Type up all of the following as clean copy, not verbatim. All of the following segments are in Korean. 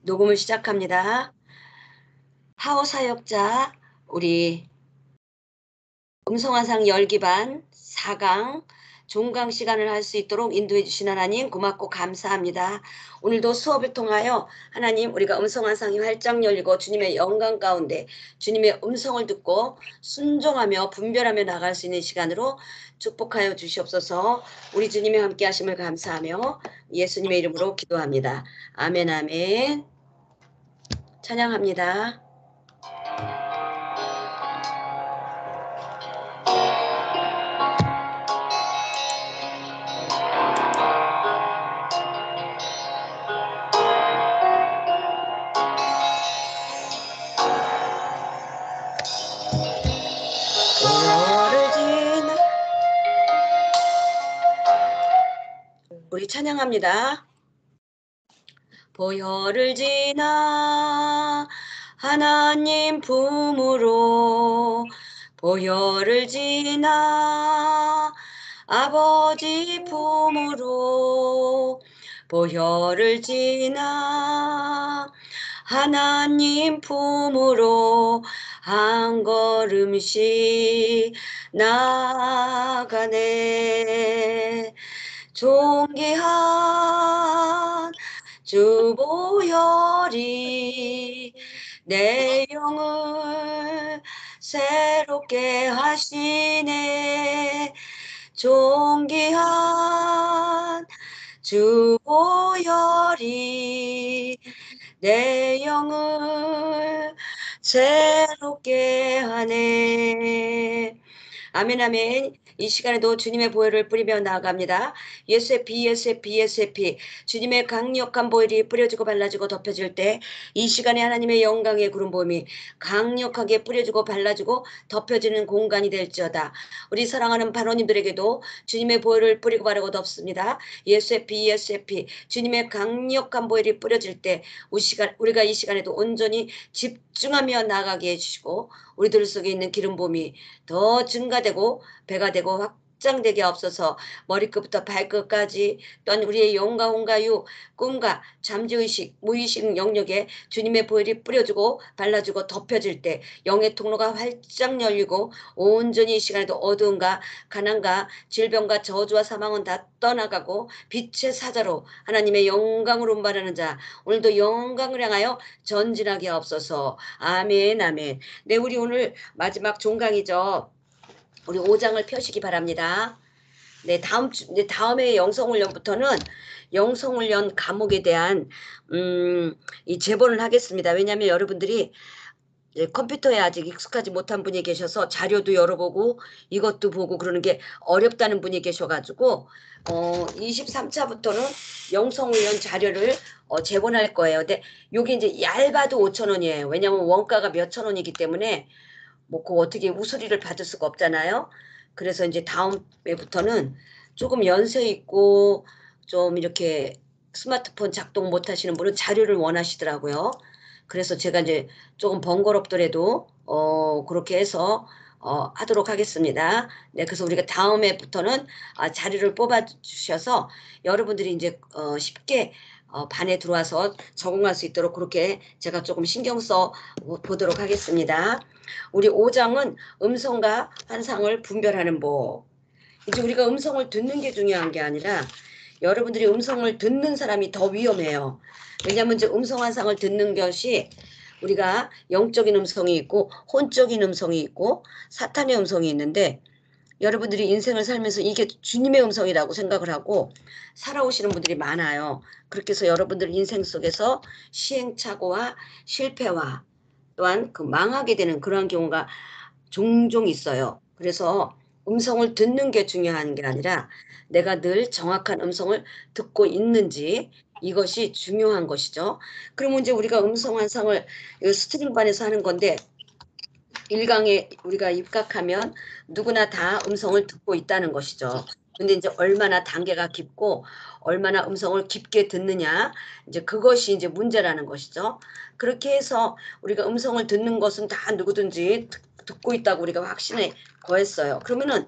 녹음을 시작합니다. 하호 사역자 우리 음성화상 열기반 4강 종강 시간을 할 수 있도록 인도해 주신 하나님 고맙고 감사합니다. 오늘도 수업을 통하여 하나님 우리가 음성화상이 활짝 열리고 주님의 영광 가운데 주님의 음성을 듣고 순종하며 분별하며 나갈 수 있는 시간으로 축복하여 주시옵소서. 우리 주님의 함께 하심을 감사하며 예수님의 이름으로 기도합니다. 아멘 아멘. 찬양합니다. 우리 찬양합니다. 보혈을 지나 하나님 품으로 보혈을 지나 아버지 품으로 보혈을 지나 하나님 품으로 한 걸음씩 나가네. 존귀한 주 보혈이 내 영을 새롭게 하시네. 존귀한 주 보혈이 내 영을 새롭게 하네. 아멘 아멘. 이 시간에도 주님의 보혈을 뿌리며 나아갑니다. 예수의 피 예수의 피 예수의 피 주님의 강력한 보혈이 뿌려지고 발라지고 덮여질 때 이 시간에 하나님의 영광의 구름 부음이 강력하게 뿌려지고 발라지고 덮여지는 공간이 될지어다. 우리 사랑하는 반원님들에게도 주님의 보혈을 뿌리고 바르고 덮습니다. 예수의 피 예수의 피 주님의 강력한 보혈이 뿌려질 때 우리가 이 시간에도 온전히 집중하며 나가게 해주시고 우리들 속에 있는 기름 부음이 더 증가되고 배가 되고 확장되게 없어서 머리끝부터 발끝까지 또한 우리의 영과 혼과 유 꿈과 잠재의식 무의식 영역에 주님의 보혈이 뿌려주고 발라주고 덮여질 때 영의 통로가 활짝 열리고 온전히 이 시간에도 어두움과 가난과 질병과 저주와 사망은 다 떠나가고 빛의 사자로 하나님의 영광으로 운반하는 자 오늘도 영광을 향하여 전진하게 없어서 아멘 아멘. 네, 우리 오늘 마지막 종강이죠. 우리 5장을 펴시기 바랍니다. 네, 다음에 영성훈련부터는 영성훈련 과목에 대한 이 제본을 하겠습니다. 왜냐하면 여러분들이 컴퓨터에 아직 익숙하지 못한 분이 계셔서 자료도 열어보고 이것도 보고 그러는 게 어렵다는 분이 계셔가지고 23차부터는 영성훈련 자료를 제본할 거예요. 근데 요게 이제 얇아도 5,000원이에요. 왜냐하면 원가가 몇천 원이기 때문에 뭐 그 어떻게 우수리를 받을 수가 없잖아요. 그래서 이제 다음에부터는 조금 연세 있고 좀 이렇게 스마트폰 작동 못 하시는 분은 자료를 원하시더라고요. 그래서 제가 이제 조금 번거롭더라도 그렇게 해서 하도록 하겠습니다. 네, 그래서 우리가 다음에부터는 자료를 뽑아 주셔서 여러분들이 이제 쉽게 반에 들어와서 적응할 수 있도록 그렇게 제가 조금 신경 써 보도록 하겠습니다. 우리 5장은 음성과 환상을 분별하는 법. 이제 우리가 음성을 듣는 게 중요한 게 아니라 여러분들이 음성을 듣는 사람이 더 위험해요. 왜냐하면 이제 음성 환상을 듣는 것이 우리가 영적인 음성이 있고 혼적인 음성이 있고 사탄의 음성이 있는데 여러분들이 인생을 살면서 이게 주님의 음성이라고 생각을 하고 살아오시는 분들이 많아요. 그렇게 해서 여러분들 인생 속에서 시행착오와 실패와 또한 그 망하게 되는 그런 경우가 종종 있어요. 그래서 음성을 듣는 게 중요한 게 아니라 내가 늘 정확한 음성을 듣고 있는지 이것이 중요한 것이죠. 그러면 이제 우리가 음성 환상을 스트링반에서 하는 건데 1강에 우리가 입각하면 누구나 다 음성을 듣고 있다는 것이죠. 근데 이제 얼마나 단계가 깊고 얼마나 음성을 깊게 듣느냐 이제 그것이 이제 문제라는 것이죠. 그렇게 해서 우리가 음성을 듣는 것은 다 누구든지 듣고 있다고 우리가 확신에 거했어요. 그러면은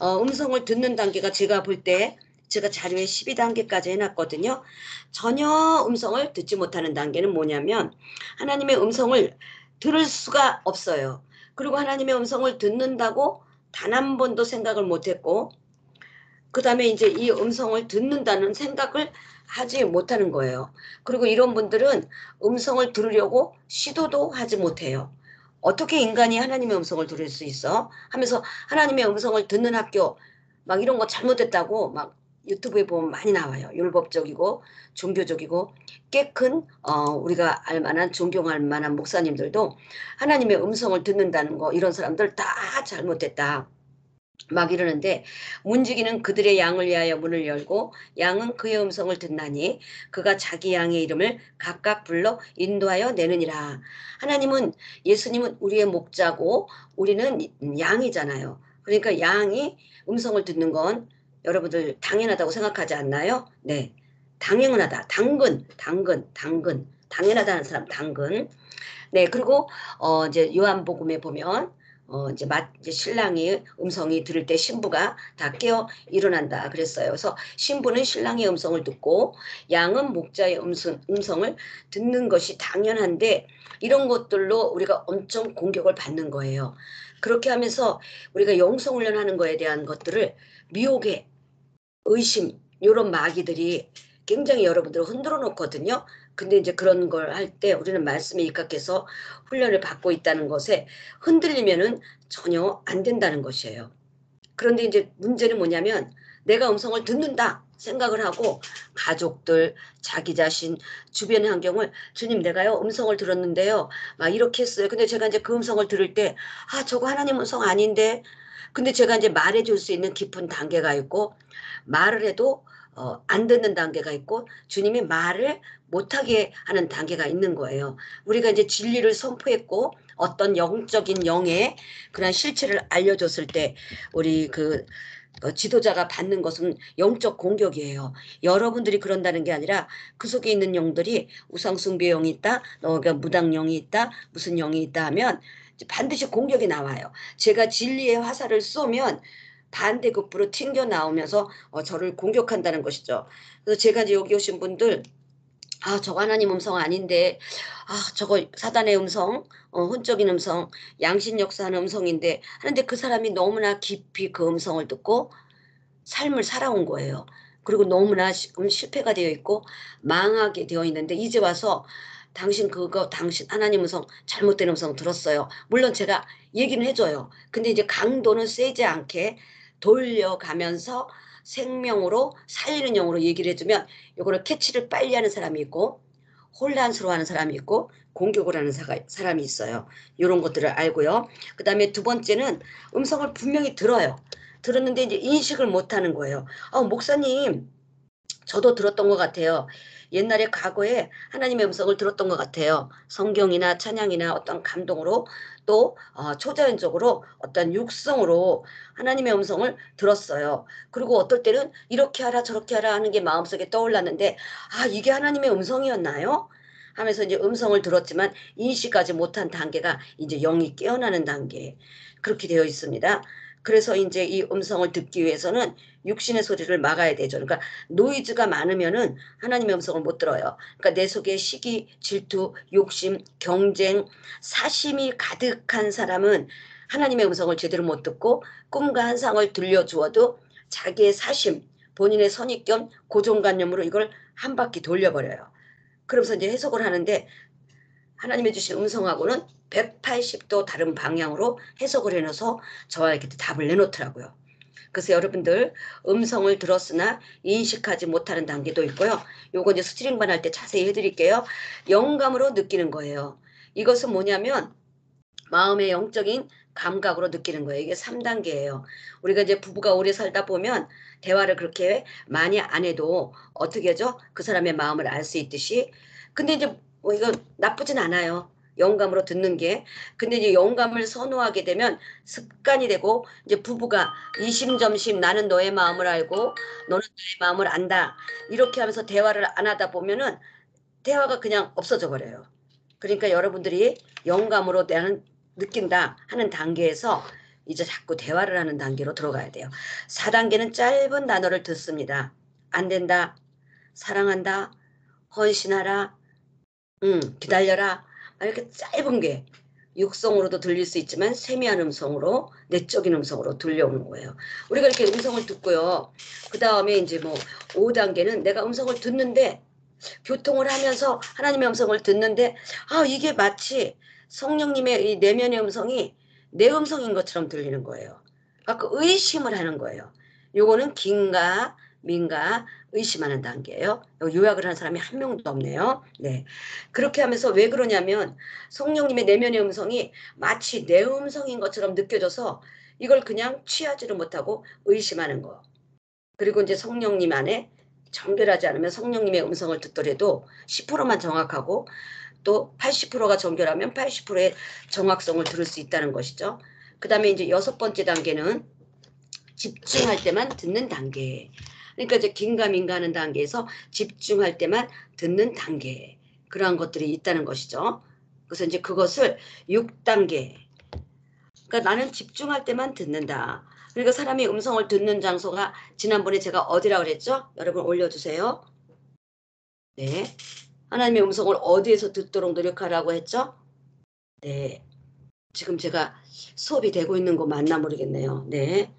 음성을 듣는 단계가 제가 볼 때 제가 자료에 12단계까지 해놨거든요. 전혀 음성을 듣지 못하는 단계는 뭐냐면 하나님의 음성을 들을 수가 없어요. 그리고 하나님의 음성을 듣는다고 단 한 번도 생각을 못했고 그 다음에 이제 이 음성을 듣는다는 생각을 하지 못하는 거예요. 그리고 이런 분들은 음성을 들으려고 시도도 하지 못해요. 어떻게 인간이 하나님의 음성을 들을 수 있어? 하면서 하나님의 음성을 듣는 학교 막 이런 거 잘못됐다고 막 유튜브에 보면 많이 나와요. 율법적이고 종교적이고 꽤 큰 우리가 알만한 존경할 만한 목사님들도 하나님의 음성을 듣는다는 거 이런 사람들 다 잘못됐다. 막 이러는데 문지기는 그들의 양을 위하여 문을 열고 양은 그의 음성을 듣나니 그가 자기 양의 이름을 각각 불러 인도하여 내느니라. 하나님은 예수님은 우리의 목자고 우리는 양이잖아요. 그러니까 양이 음성을 듣는 건 여러분들 당연하다고 생각하지 않나요? 네. 당연하다. 당연하다는 사람 당근. 네, 그리고 이제 요한복음에 보면 이제 신랑이 음성이 들을 때 신부가 다 깨어 일어난다 그랬어요. 그래서 신부는 신랑의 음성을 듣고 양은 목자의 음성을 듣는 것이 당연한데 이런 것들로 우리가 엄청 공격을 받는 거예요. 그렇게 하면서 우리가 영성훈련하는 거에 대한 것들을 미혹의 의심 요런 마귀들이 굉장히 여러분들을 흔들어 놓거든요. 근데 이제 그런 걸 할 때 우리는 말씀에 입각해서 훈련을 받고 있다는 것에 흔들리면은 전혀 안 된다는 것이에요. 그런데 이제 문제는 뭐냐면 내가 음성을 듣는다 생각을 하고 가족들, 자기 자신, 주변의 환경을 주님 내가요 음성을 들었는데요. 막 이렇게 했어요. 근데 제가 이제 그 음성을 들을 때 저거 하나님 음성 아닌데 근데 제가 이제 말해 줄 수 있는 깊은 단계가 있고 말을 해도 안 듣는 단계가 있고 주님이 말을 못하게 하는 단계가 있는 거예요. 우리가 이제 진리를 선포했고 어떤 영적인 영의 그런 실체를 알려줬을 때 우리 지도자가 받는 것은 영적 공격이에요. 여러분들이 그런다는 게 아니라 그 속에 있는 영들이 우상숭배 영이 있다, 너가 무당 영이 있다, 무슨 영이 있다 하면 반드시 공격이 나와요. 제가 진리의 화살을 쏘면 반대급부로 튕겨 나오면서 저를 공격한다는 것이죠. 그래서 제가 이제 여기 오신 분들 저거 하나님 음성 아닌데 저거 사단의 음성 혼적인 음성 양심 역사하는 음성인데 하는데 그 사람이 너무나 깊이 그 음성을 듣고 삶을 살아온 거예요. 그리고 너무나 실패가 되어 있고 망하게 되어 있는데 이제 와서 당신 하나님 음성 잘못된 음성 들었어요. 물론 제가 얘기는 해줘요. 근데 이제 강도는 세지 않게 돌려가면서 생명으로 살리는 영으로 얘기를 해주면 요거를 캐치를 빨리 하는 사람이 있고 혼란스러워하는 사람이 있고 공격을 하는 사람이 있어요. 이런 것들을 알고요. 그 다음에 두 번째는 음성을 분명히 들어요. 들었는데 이제 인식을 못하는 거예요. 목사님 저도 들었던 것 같아요. 옛날에 과거에 하나님의 음성을 들었던 것 같아요. 성경이나 찬양이나 어떤 감동으로 또 초자연적으로 어떤 육성으로 하나님의 음성을 들었어요. 그리고 어떨 때는 이렇게 하라 저렇게 하라 하는 게 마음속에 떠올랐는데 이게 하나님의 음성이었나요? 하면서 이제 음성을 들었지만 인식하지 못한 단계가 이제 영이 깨어나는 단계 그렇게 되어 있습니다. 그래서 이제 이 음성을 듣기 위해서는 육신의 소리를 막아야 되죠. 그러니까 노이즈가 많으면은 하나님의 음성을 못 들어요. 그러니까 내 속에 시기, 질투, 욕심, 경쟁, 사심이 가득한 사람은 하나님의 음성을 제대로 못 듣고 꿈과 환상을 들려주어도 자기의 사심, 본인의 선입견, 고정관념으로 이걸 한 바퀴 돌려버려요. 그러면서 이제 해석을 하는데 하나님이 주신 음성하고는 180도 다른 방향으로 해석을 해놔서 저와 이렇게 답을 내놓더라고요. 그래서 여러분들 음성을 들었으나 인식하지 못하는 단계도 있고요. 요거 이제 스트링반 할 때 자세히 해드릴게요. 영감으로 느끼는 거예요. 이것은 뭐냐면 마음의 영적인 감각으로 느끼는 거예요. 이게 3단계예요. 우리가 이제 부부가 오래 살다 보면 대화를 그렇게 많이 안 해도 어떻게 하죠? 그 사람의 마음을 알 수 있듯이. 근데 이제 이거 나쁘진 않아요. 영감으로 듣는 게. 근데 이제 영감을 선호하게 되면 습관이 되고 이제 부부가 이심점심 나는 너의 마음을 알고 너는 나의 마음을 안다. 이렇게 하면서 대화를 안 하다 보면은 대화가 그냥 없어져 버려요. 그러니까 여러분들이 영감으로 나는 느낀다 하는 단계에서 이제 자꾸 대화를 하는 단계로 들어가야 돼요. 4단계는 짧은 단어를 듣습니다. 안 된다, 사랑한다, 헌신하라, 기다려라. 이렇게 짧은 게 육성으로도 들릴 수 있지만 세미한 음성으로, 내적인 음성으로 들려오는 거예요. 우리가 이렇게 음성을 듣고요. 그 다음에 이제 뭐 5단계는 내가 음성을 듣는데, 교통을 하면서 하나님의 음성을 듣는데, 이게 마치 성령님의 이 내면의 음성이 내 음성인 것처럼 들리는 거예요. 그 의심을 하는 거예요. 요거는 긴가 민가 의심하는 단계예요. 요약을 하는 사람이 한 명도 없네요. 네. 그렇게 하면서 왜 그러냐면 성령님의 내면의 음성이 마치 내 음성인 것처럼 느껴져서 이걸 그냥 취하지를 못하고 의심하는 거. 그리고 이제 성령님 안에 정결하지 않으면 성령님의 음성을 듣더라도 10%만 정확하고 또 80%가 정결하면 80%의 정확성을 들을 수 있다는 것이죠. 그 다음에 이제 6번째 단계는 집중할 때만 듣는 단계. 그러니까 이제 긴가민가 하는 단계에서 집중할 때만 듣는 단계. 그러한 것들이 있다는 것이죠. 그래서 이제 그것을 6단계. 그러니까 나는 집중할 때만 듣는다. 그러니까 사람이 음성을 듣는 장소가 지난번에 제가 어디라고 그랬죠? 여러분 올려주세요. 네. 하나님의 음성을 어디에서 듣도록 노력하라고 했죠? 네. 지금 제가 수업이 되고 있는 거 맞나 모르겠네요. 네.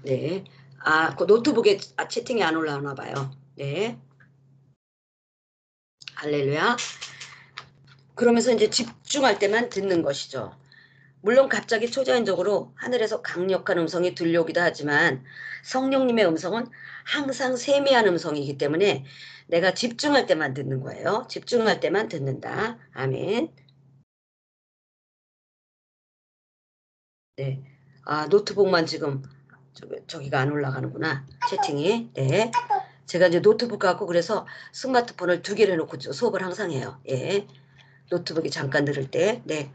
네. 그 노트북에 채팅이 안 올라오나 봐요. 네. 할렐루야. 그러면서 이제 집중할 때만 듣는 것이죠. 물론 갑자기 초자연적으로 하늘에서 강력한 음성이 들려오기도 하지만 성령님의 음성은 항상 세미한 음성이기 때문에 내가 집중할 때만 듣는 거예요. 집중할 때만 듣는다. 아멘. 네. 노트북만 지금 저기가 안 올라가는구나. 채팅이. 네. 제가 이제 노트북 갖고 그래서 스마트폰을 2개를 해놓고 수업을 항상 해요. 예. 노트북이 잠깐 들을 때. 네.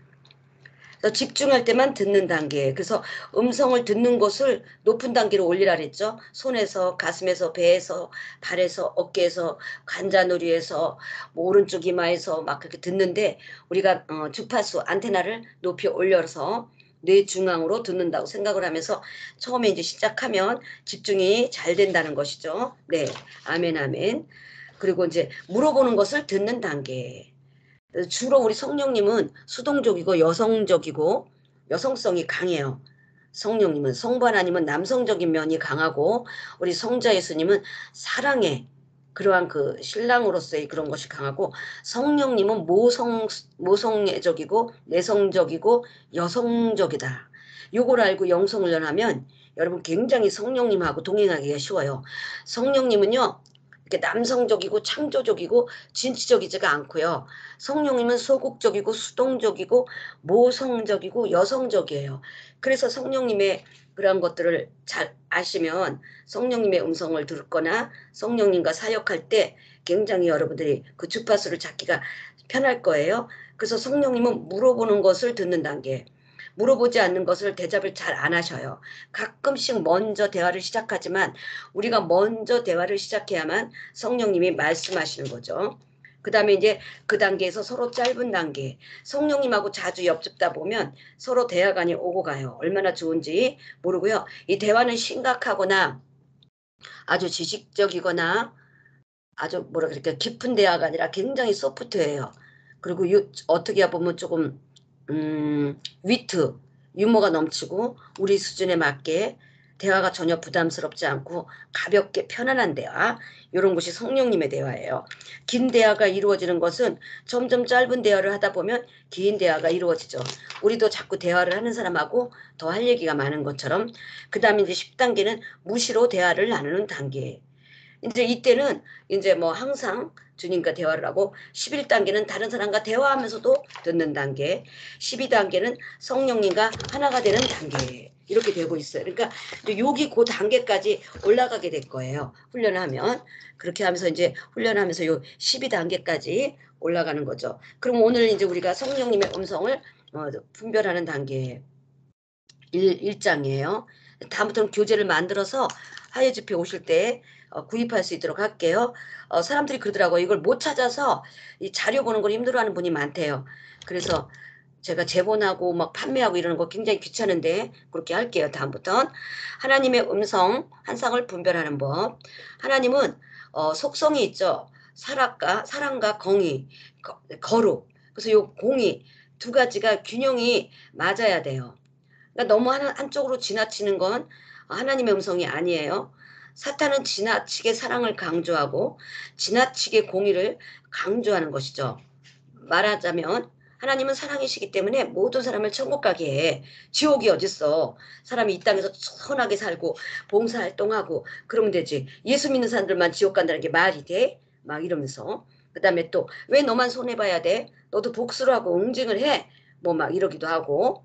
그래서 집중할 때만 듣는 단계. 그래서 음성을 듣는 곳을 높은 단계로 올리라 그랬죠. 손에서, 가슴에서, 배에서, 발에서, 어깨에서, 관자놀이에서, 뭐 오른쪽 이마에서 막 그렇게 듣는데 우리가 주파수 안테나를 높이 올려서 뇌 중앙으로 듣는다고 생각을 하면서 처음에 이제 시작하면 집중이 잘 된다는 것이죠. 네. 아멘, 아멘. 그리고 이제 물어보는 것을 듣는 단계. 주로 우리 성령님은 수동적이고 여성적이고 여성성이 강해요. 성령님은 성부 하나님은 남성적인 면이 강하고 우리 성자 예수님은 사랑의 그러한 그 신랑으로서의 그런 것이 강하고 성령님은 모성애적이고 내성적이고 여성적이다. 요걸 알고 영성훈련하면 여러분 굉장히 성령님하고 동행하기가 쉬워요. 성령님은요. 이렇게 남성적이고 창조적이고 진취적이지가 않고요. 성령님은 소극적이고 수동적이고 모성적이고 여성적이에요. 그래서 성령님의 그런 것들을 잘 아시면 성령님의 음성을 듣거나 성령님과 사역할 때 굉장히 여러분들이 그 주파수를 잡기가 편할 거예요. 그래서 성령님은 물어보는 것을 듣는 단계. 물어보지 않는 것을 대답을 잘 안 하셔요. 가끔씩 먼저 대화를 시작하지만 우리가 먼저 대화를 시작해야만 성령님이 말씀하시는 거죠. 그 다음에 이제 그 단계에서 서로 짧은 단계. 성령님하고 자주 엮다 보면 서로 대화관이 오고 가요. 얼마나 좋은지 모르고요. 이 대화는 심각하거나 아주 지식적이거나 아주 뭐라 그럴까 깊은 대화가 아니라 굉장히 소프트해요. 그리고 어떻게 보면 조금 위트, 유머가 넘치고 우리 수준에 맞게 대화가 전혀 부담스럽지 않고 가볍게 편안한 대화, 이런 것이 성령님의 대화예요. 긴 대화가 이루어지는 것은 점점 짧은 대화를 하다 보면 긴 대화가 이루어지죠. 우리도 자꾸 대화를 하는 사람하고 더 할 얘기가 많은 것처럼. 그 다음에 이제 10단계는 무시로 대화를 나누는 단계. 이제 이때는 이제 뭐 항상 주님과 대화를 하고 11단계는 다른 사람과 대화하면서도 듣는 단계, 12단계는 성령님과 하나가 되는 단계 이렇게 되고 있어요. 그러니까 여기 그 단계까지 올라가게 될 거예요. 훈련하면. 그렇게 하면서 이제 훈련하면서 요 12단계까지 올라가는 거죠. 그럼 오늘 이제 우리가 성령님의 음성을 분별하는 단계 1장이에요. 다음부터는 교재를 만들어서 하예집회 오실 때 구입할 수 있도록 할게요. 사람들이 그러더라고요. 이걸 못 찾아서 이 자료 보는 걸 힘들어하는 분이 많대요. 그래서 제가 제본하고 막 판매하고 이러는 거 굉장히 귀찮은데 그렇게 할게요. 다음부턴 하나님의 음성 한 쌍을 분별하는 법. 하나님은 속성이 있죠. 사랑과 공의, 거룩. 그래서 요 공의 두 가지가 균형이 맞아야 돼요. 그러니까 너무 한쪽으로 지나치는 건 하나님의 음성이 아니에요. 사탄은 지나치게 사랑을 강조하고 지나치게 공의를 강조하는 것이죠. 말하자면 하나님은 사랑이시기 때문에 모든 사람을 천국 가게 해. 지옥이 어딨어. 사람이 이 땅에서 선하게 살고 봉사활동하고 그러면 되지. 예수 믿는 사람들만 지옥 간다는 게 말이 돼? 막 이러면서. 그 다음에 또 왜 너만 손해봐야 돼? 너도 복수를 하고 응징을 해. 뭐 막 이러기도 하고.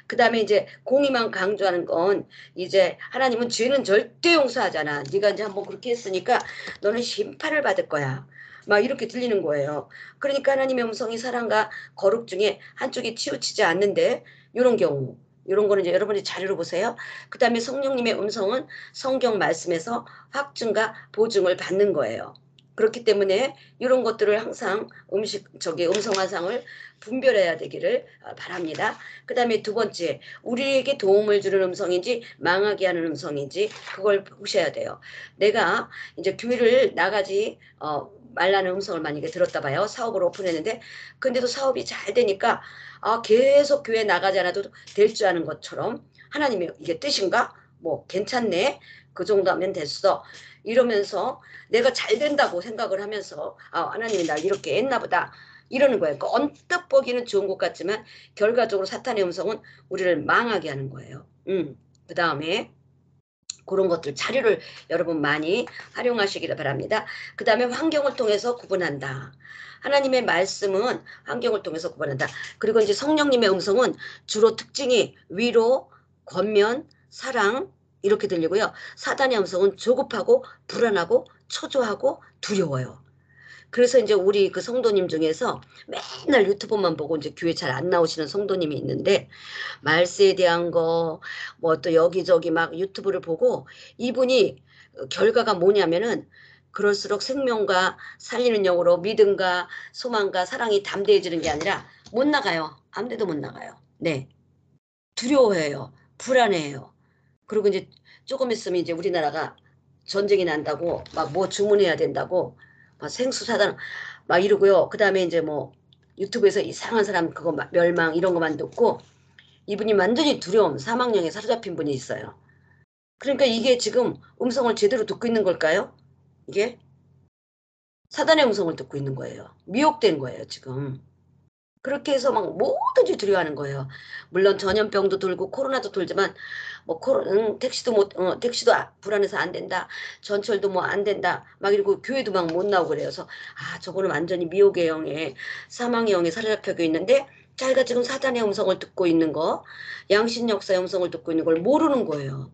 그 다음에 이제 공의만 강조하는 건 이제 하나님은 죄는 절대 용서하잖아. 네가 이제 한번 그렇게 했으니까 너는 심판을 받을 거야. 막 이렇게 들리는 거예요. 그러니까 하나님의 음성이 사랑과 거룩 중에 한쪽이 치우치지 않는데 이런 경우 이런 거는 이제 여러분이 자료로 보세요. 그 다음에 성령님의 음성은 성경 말씀에서 확증과 보증을 받는 거예요. 그렇기 때문에 이런 것들을 항상 음성 화상을 분별해야 되기를 바랍니다. 그 다음에 두 번째, 우리에게 도움을 주는 음성인지 망하게 하는 음성인지 그걸 보셔야 돼요. 내가 이제 교회를 나가지 말라는 음성을 만약에 들었다 봐요. 사업을 오픈했는데 근데도 사업이 잘 되니까 계속 교회 나가지 않아도 될 줄 아는 것처럼 하나님의 이게 뜻인가? 뭐 괜찮네. 그 정도 하면 됐어. 이러면서 내가 잘 된다고 생각을 하면서 하나님이 날 이렇게 했나 보다. 이러는 거예요. 그러니까 언뜻 보기는 좋은 것 같지만 결과적으로 사탄의 음성은 우리를 망하게 하는 거예요. 그 다음에 그런 것들 자료를 여러분 많이 활용하시기를 바랍니다. 그 다음에 환경을 통해서 구분한다. 하나님의 말씀은 환경을 통해서 구분한다. 그리고 이제 성령님의 음성은 주로 특징이 위로, 권면, 사랑 이렇게 들리고요. 사단의 음성은 조급하고 불안하고 초조하고 두려워요. 그래서 이제 우리 그 성도님 중에서 맨날 유튜브만 보고 이제 교회 잘 안 나오시는 성도님이 있는데 말세에 대한 거, 뭐 또 여기저기 막 유튜브를 보고 이분이 결과가 뭐냐면은 그럴수록 생명과 살리는 영으로 믿음과 소망과 사랑이 담대해지는 게 아니라 못 나가요. 아무데도 못 나가요. 네. 두려워해요. 불안해해요. 그리고 이제 조금 있으면 이제 우리나라가 전쟁이 난다고 막 뭐 주문해야 된다고 막 생수사단 막 이러고요. 그 다음에 이제 뭐 유튜브에서 이상한 사람 그거 멸망 이런 것만 듣고 이분이 완전히 두려움, 사망령에 사로잡힌 분이 있어요. 그러니까 이게 지금 음성을 제대로 듣고 있는 걸까요? 이게 사단의 음성을 듣고 있는 거예요. 미혹된 거예요, 지금. 그렇게 해서 막 뭐든지 두려워하는 거예요. 물론 전염병도 돌고 코로나도 돌지만 뭐 택시도 불안해서 안 된다. 전철도 뭐 안 된다. 막 이러고 교회도 막 못 나오고 그래요. 그래서 저거는 완전히 미혹의 영에 사망의 영에 사로잡혀 있는데 자기가 지금 사단의 음성을 듣고 있는 거, 양신 역사의 음성을 듣고 있는 걸 모르는 거예요.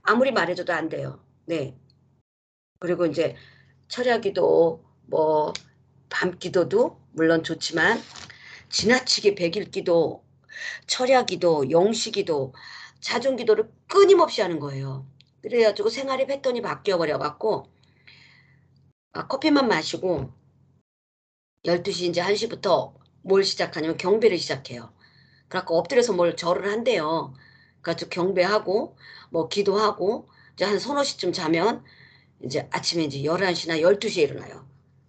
아무리 말해줘도 안 돼요. 네. 그리고 이제 철야기도 뭐 밤기도도 물론 좋지만 지나치게 백일기도, 철야기도, 영시기도, 자중기도를 끊임없이 하는 거예요. 그래가지고 생활의 패턴이 바뀌어버려 갖고 커피만 마시고 12시 이제 1시부터 뭘 시작하냐면 경배를 시작해요. 그래갖고 엎드려서 뭘 절을 한대요. 그래가지고 경배하고 뭐 기도하고 이제 한 서너 시쯤 자면 이제 아침에 이제 11시나 12시에 일어나요.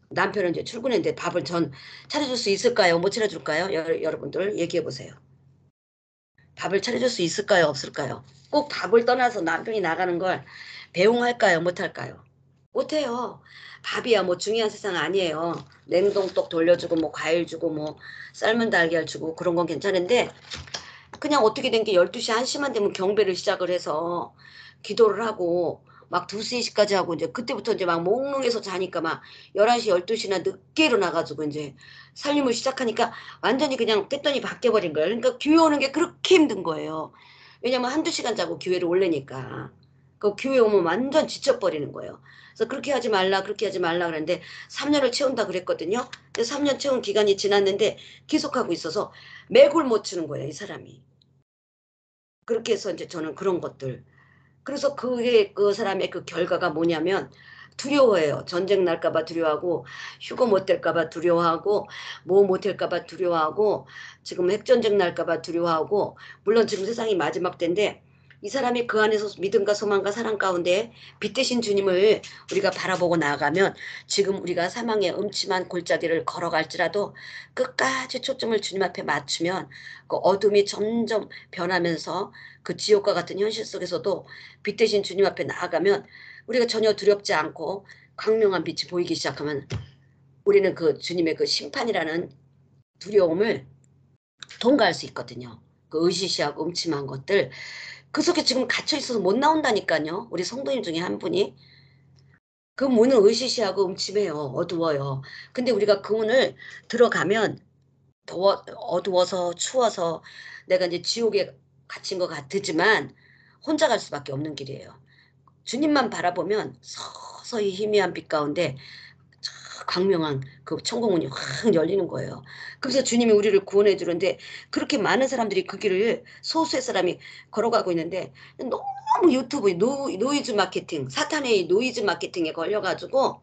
남편은 이제 출근했는데 밥을 전 차려줄 수 있을까요? 못 차려줄까요? 여러분들 얘기해 보세요. 밥을 차려줄 수 있을까요? 없을까요? 꼭 밥을 떠나서 남편이 나가는 걸 배웅할까요? 못할까요? 못해요. 밥이야 뭐 중요한 세상 아니에요. 냉동떡 돌려주고 뭐 과일 주고 뭐 삶은 달걀 주고 그런 건 괜찮은데 그냥 어떻게 된 게 12시 1시만 되면 경배를 시작을 해서 기도를 하고 막 2, 3시까지 하고 이제 그때부터 이제 막 몽롱해서 자니까 막 11시, 12시나 늦게 일어나가지고 이제 살림을 시작하니까 완전히 그냥 패턴이 바뀌어버린 거예요. 그러니까 교회 오는 게 그렇게 힘든 거예요. 왜냐면 한두 시간 자고 교회를 올래니까. 그 교회 오면 완전 지쳐버리는 거예요. 그래서 그렇게 하지 말라, 그렇게 하지 말라 그랬는데 3년을 채운다 그랬거든요. 근데 3년 채운 기간이 지났는데 계속하고 있어서 맥을 못 추는 거예요, 이 사람이. 그렇게 해서 이제 저는 그런 것들. 그래서 그게 그 사람의 그 결과가 뭐냐면 두려워해요. 전쟁 날까봐 두려워하고, 휴거 못 될까봐 두려워하고, 뭐 못 할까봐 두려워하고, 지금 핵전쟁 날까봐 두려워하고, 물론 지금 세상이 마지막 때인데, 이 사람이 그 안에서 믿음과 소망과 사랑 가운데 빛 대신 주님을 우리가 바라보고 나아가면, 지금 우리가 사망의 음침한 골짜기를 걸어갈지라도 끝까지 초점을 주님 앞에 맞추면 그 어둠이 점점 변하면서 그 지옥과 같은 현실 속에서도 빛 대신 주님 앞에 나아가면 우리가 전혀 두렵지 않고 광명한 빛이 보이기 시작하면 우리는 그 주님의 그 심판이라는 두려움을 통과할 수 있거든요. 그 으시시하고 음침한 것들. 그 속에 지금 갇혀 있어서 못 나온다니까요. 우리 성도님 중에 한 분이. 그 문은 으시시하고 음침해요. 어두워요. 근데 우리가 그 문을 들어가면 어두워서 추워서 내가 이제 지옥에 갇힌 것 같지만 혼자 갈 수밖에 없는 길이에요. 주님만 바라보면 서서히 희미한 빛 가운데 저 광명한 그 천국문이 확 열리는 거예요. 그래서 주님이 우리를 구원해 주는데 그렇게 많은 사람들이 그 길을 소수의 사람이 걸어가고 있는데 너무 유튜브 노이즈 마케팅, 사탄의 노이즈 마케팅에 걸려가지고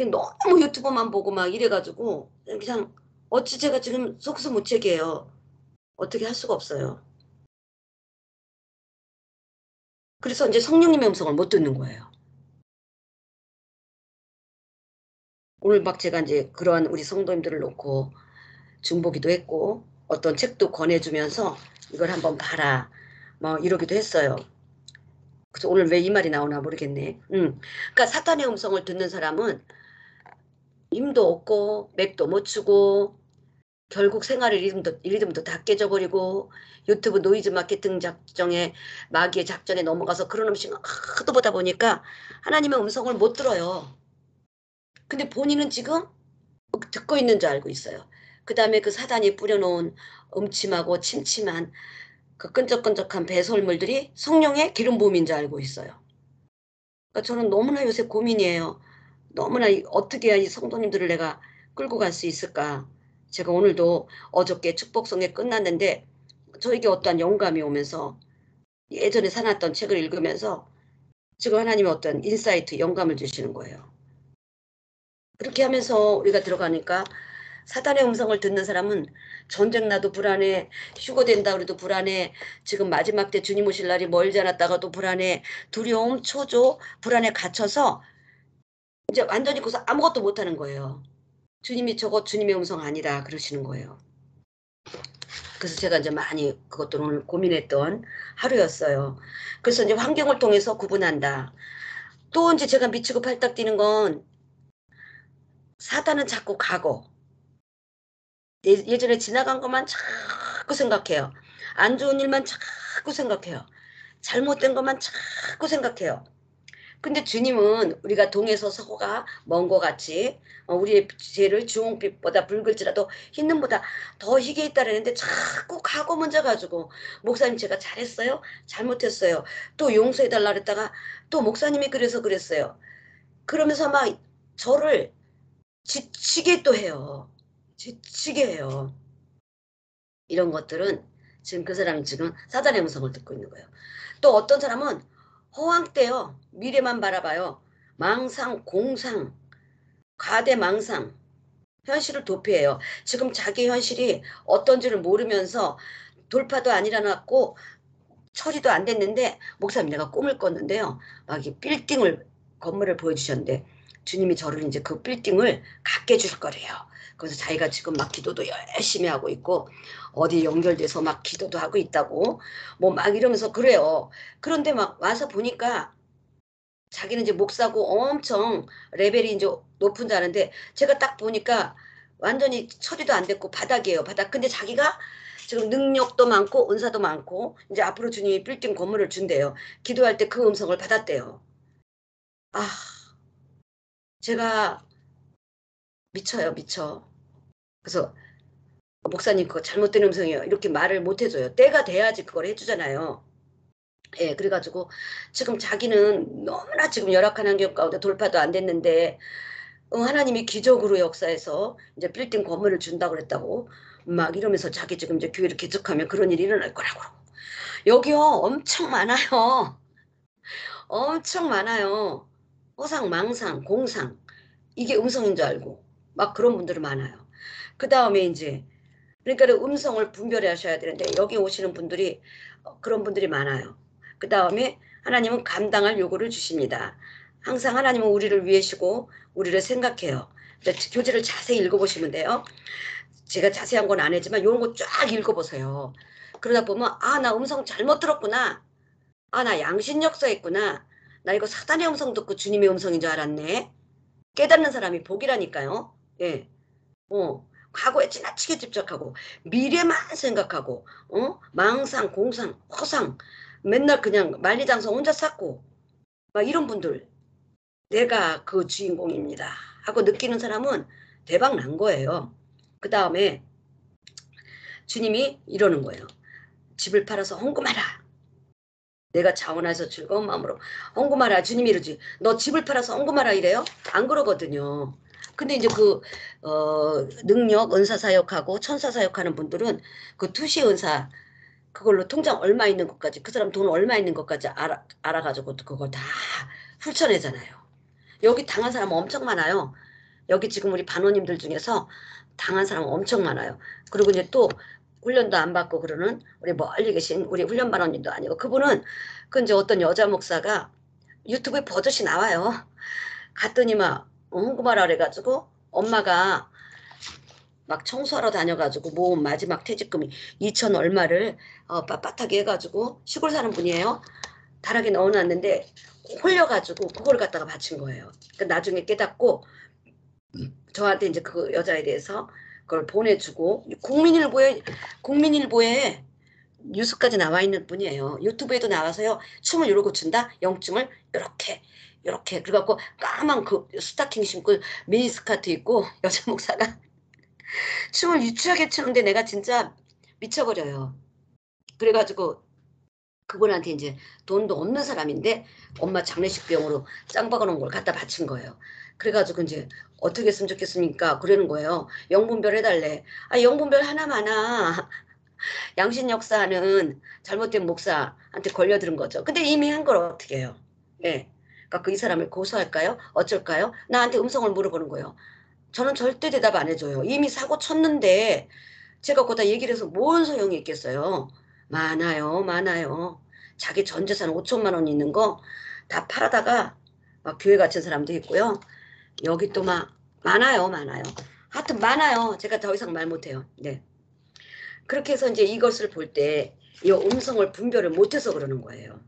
너무 유튜브만 보고 막 이래가지고 그냥 어찌 제가 지금 속수무책이에요. 어떻게 할 수가 없어요. 그래서 이제 성령님의 음성을 못 듣는 거예요. 오늘 막 제가 이제 그러한 우리 성도님들을 놓고 중보기도 했고 어떤 책도 권해주면서 이걸 한번 봐라 뭐 이러기도 했어요. 그래서 오늘 왜 이 말이 나오나 모르겠네. 그러니까 사탄의 음성을 듣는 사람은 힘도 없고 맥도 못 추고 결국 생활의 리듬도 다 깨져버리고 유튜브 노이즈 마케팅 작정에 마귀의 작전에 넘어가서 그런 음식을 하도 보다 보니까 하나님의 음성을 못 들어요. 근데 본인은 지금 듣고 있는 줄 알고 있어요. 그 다음에 그 사단이 뿌려놓은 음침하고 침침한 그 끈적끈적한 배설물들이 성령의 기름 부음인 줄 알고 있어요. 그러니까 저는 너무나 요새 고민이에요. 너무나 어떻게 해야 이 성도님들을 내가 끌고 갈 수 있을까. 제가 오늘도 어저께 축복성에 끝났는데 저에게 어떠한 영감이 오면서 예전에 사놨던 책을 읽으면서 지금 하나님이 어떤 인사이트, 영감을 주시는 거예요. 그렇게 하면서 우리가 들어가니까 사탄의 음성을 듣는 사람은 전쟁 나도 불안해, 휴거된다 그래도 불안해, 지금 마지막 때 주님 오실 날이 멀지 않았다가도 불안해, 두려움, 초조, 불안에 갇혀서 이제 완전히 거기서 아무것도 못하는 거예요. 주님이 저거 주님의 음성 아니다 그러시는 거예요. 그래서 제가 이제 많이 그것도 오늘 고민했던 하루였어요. 그래서 이제 환경을 통해서 구분한다. 또 이제 제가 미치고 팔딱 뛰는 건 사단은 자꾸 가고 예전에 지나간 것만 자꾸 생각해요. 안 좋은 일만 자꾸 생각해요. 잘못된 것만 자꾸 생각해요. 근데 주님은 우리가 동에서 서가 먼 것 같이 우리의 죄를 주홍빛보다 붉을지라도 흰 눈보다 더 희게 있다라는데 자꾸 과거 먼저 가지고 목사님 제가 잘했어요? 잘못했어요. 또 용서해달라 그랬다가 또 목사님이 그래서 그랬어요. 그러면서 막 저를 지치게 또 해요. 지치게 해요. 이런 것들은 지금 그 사람이 지금 사단의 음성을 듣고 있는 거예요. 또 어떤 사람은 허황돼요. 미래만 바라봐요. 망상, 공상, 과대망상, 현실을 도피해요. 지금 자기 현실이 어떤지를 모르면서 돌파도 안 일어났고 처리도 안 됐는데 목사님 내가 꿈을 꿨는데요. 막 이 빌딩을 건물을 보여주셨는데 주님이 저를 이제 그 빌딩을 갖게 줄 거래요. 그래서 자기가 지금 막 기도도 열심히 하고 있고 어디 연결돼서 막 기도도 하고 있다고 뭐 막 이러면서 그래요. 그런데 막 와서 보니까 자기는 이제 목사고 엄청 레벨이 이제 높은 줄 아는데 제가 딱 보니까 완전히 처리도 안 됐고 바닥이에요. 바닥. 근데 자기가 지금 능력도 많고 은사도 많고 이제 앞으로 주님이 빌딩 건물을 준대요. 기도할 때 그 음성을 받았대요. 아, 제가 미쳐요, 미쳐. 그래서 목사님 그거 잘못된 음성이에요. 이렇게 말을 못 해줘요. 때가 돼야지 그걸 해주잖아요. 예, 그래가지고 지금 자기는 너무나 지금 열악한 환경 가운데 돌파도 안 됐는데 하나님이 기적으로 역사해서 이제 빌딩 건물을 준다고 그랬다고 막 이러면서 자기 지금 이제 교회를 개척하면 그런 일이 일어날 거라고. 여기요 엄청 많아요. 엄청 많아요. 허상, 망상, 공상 이게 음성인 줄 알고 막 그런 분들이 많아요. 그 다음에 이제 그러니까 음성을 분별해 하셔야 되는데 여기 오시는 분들이 그런 분들이 많아요. 그 다음에 하나님은 감당할 요구를 주십니다. 항상 하나님은 우리를 위해시고 우리를 생각해요. 교재를 자세히 읽어보시면 돼요. 제가 자세한 건 안 했지만 이런 거 쫙 읽어보세요. 그러다 보면 아, 나 음성 잘못 들었구나. 아, 나 양심역사했구나. 나 이거 사단의 음성 듣고 주님의 음성인 줄 알았네. 깨닫는 사람이 복이라니까요. 예. 과거에 지나치게 집착하고 미래만 생각하고 망상, 공상, 허상 맨날 그냥 만리장성 혼자 쌓고 막 이런 분들 내가 그 주인공입니다 하고 느끼는 사람은 대박 난 거예요. 그 다음에 주님이 이러는 거예요. 집을 팔아서 헌금하라. 내가 자원해서 즐거운 마음으로 헌금하라. 주님이 이러지. 너 집을 팔아서 헌금하라 이래요? 안 그러거든요. 근데 이제 능력, 은사 사역하고 천사 사역하는 분들은 그 투시 은사 그걸로 통장 얼마 있는 것까지 그 사람 돈 얼마 있는 것까지 알아가지고 그걸 다 훑어내잖아요. 여기 당한 사람 엄청 많아요. 여기 지금 우리 반원님들 중에서 당한 사람 엄청 많아요. 그리고 이제 또 훈련도 안 받고 그러는 우리 멀리 계신 우리 훈련 반원님도 아니고 그분은 그 이제 어떤 여자 목사가 유튜브에 버젓이 나와요. 갔더니 막 홍보하라 그래가지고 엄마가 막 청소하러 다녀가지고 모은 마지막 퇴직금이 2천 얼마를 빳빳하게 해가지고 시골 사는 분이에요. 다락에 넣어놨는데 홀려가지고 그걸 갖다가 바친 거예요. 그러니까 나중에 깨닫고 저한테 이제 그 여자에 대해서 그걸 보내주고 국민일보에 뉴스까지 나와 있는 분이에요. 유튜브에도 나와서요. 춤을 이러고 춘다. 영증을 이렇게 그래갖고 까만 그 스타킹 신고 미니스커트 입고 여자 목사가 춤을 유치하게 추는데 내가 진짜 미쳐버려요. 그래가지고 그분한테 이제 돈도 없는 사람인데 엄마 장례식 비용으로 짱 박아놓은 걸 갖다 바친 거예요. 그래가지고 이제 어떻게 했으면 좋겠습니까? 그러는 거예요. 영분별 해달래. 아, 영분별 하나마나 양신 역사는 잘못된 목사한테 걸려들은 거죠. 근데 이미 한 걸 어떻게 해요? 예. 그러니까 그 이 사람을 고소할까요? 어쩔까요? 나한테 음성을 물어보는 거예요. 저는 절대 대답 안 해줘요. 이미 사고 쳤는데 제가 거기다 얘기를 해서 뭔 소용이 있겠어요. 많아요, 많아요. 자기 전 재산 5천만 원 있는 거 다 팔아다가 막 교회 갇힌 사람도 있고요. 여기 또 막 많아요, 많아요. 하여튼 많아요. 제가 더 이상 말 못해요. 네. 그렇게 해서 이제 이것을 볼 때 이 음성을 분별을 못해서 그러는 거예요.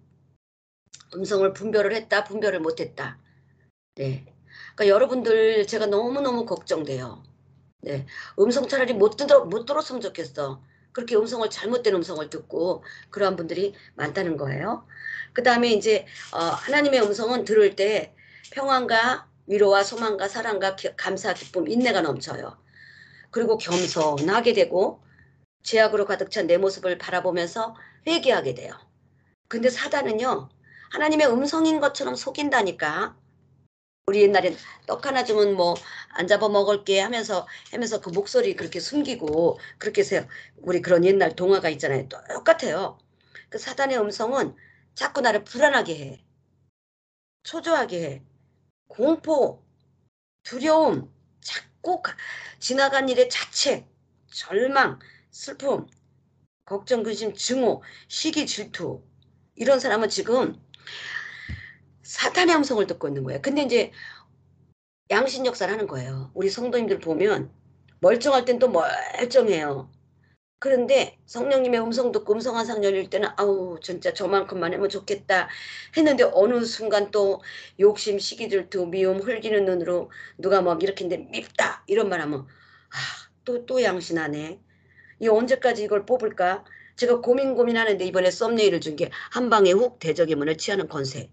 음성을 분별을 했다, 분별을 못했다. 네. 그러니까 여러분들 제가 너무너무 걱정돼요. 네. 음성 차라리 못 들었으면 좋겠어. 그렇게 잘못된 음성을 듣고 그러한 분들이 많다는 거예요. 그 다음에 이제, 하나님의 음성은 들을 때 평안과 위로와 소망과 사랑과 감사, 기쁨, 인내가 넘쳐요. 그리고 겸손하게 되고 죄악으로 가득 찬 내 모습을 바라보면서 회개하게 돼요. 근데 사단은요, 하나님의 음성인 것처럼 속인다니까. 우리 옛날엔 떡 하나 주면 뭐 안 잡아 먹을게 하면서 그 목소리 그렇게 숨기고 그렇게 해서 우리 그런 옛날 동화가 있잖아요. 똑같아요. 그 사단의 음성은 자꾸 나를 불안하게 해. 초조하게 해. 공포, 두려움, 자꾸 지나간 일의 자책, 절망, 슬픔, 걱정, 근심, 증오, 시기, 질투. 이런 사람은 지금 사탄의 음성을 듣고 있는 거예요. 근데 이제 양심 역사를 하는 거예요. 우리 성도님들 보면 멀쩡할 땐 또 멀쩡해요. 그런데 성령님의 음성 듣고 음성 한상 열릴 때는 아우 진짜 저만큼만 하면 좋겠다 했는데 어느 순간 또 욕심, 시기, 질투, 미움, 흘기는 눈으로 누가 막 이렇게 했는데 밉다 이런 말 하면 또 양신하네. 이 언제까지 이걸 뽑을까? 제가 고민하는데 이번에 썸네일을 준 게 한 방에 훅 대적의 문을 취하는 권세.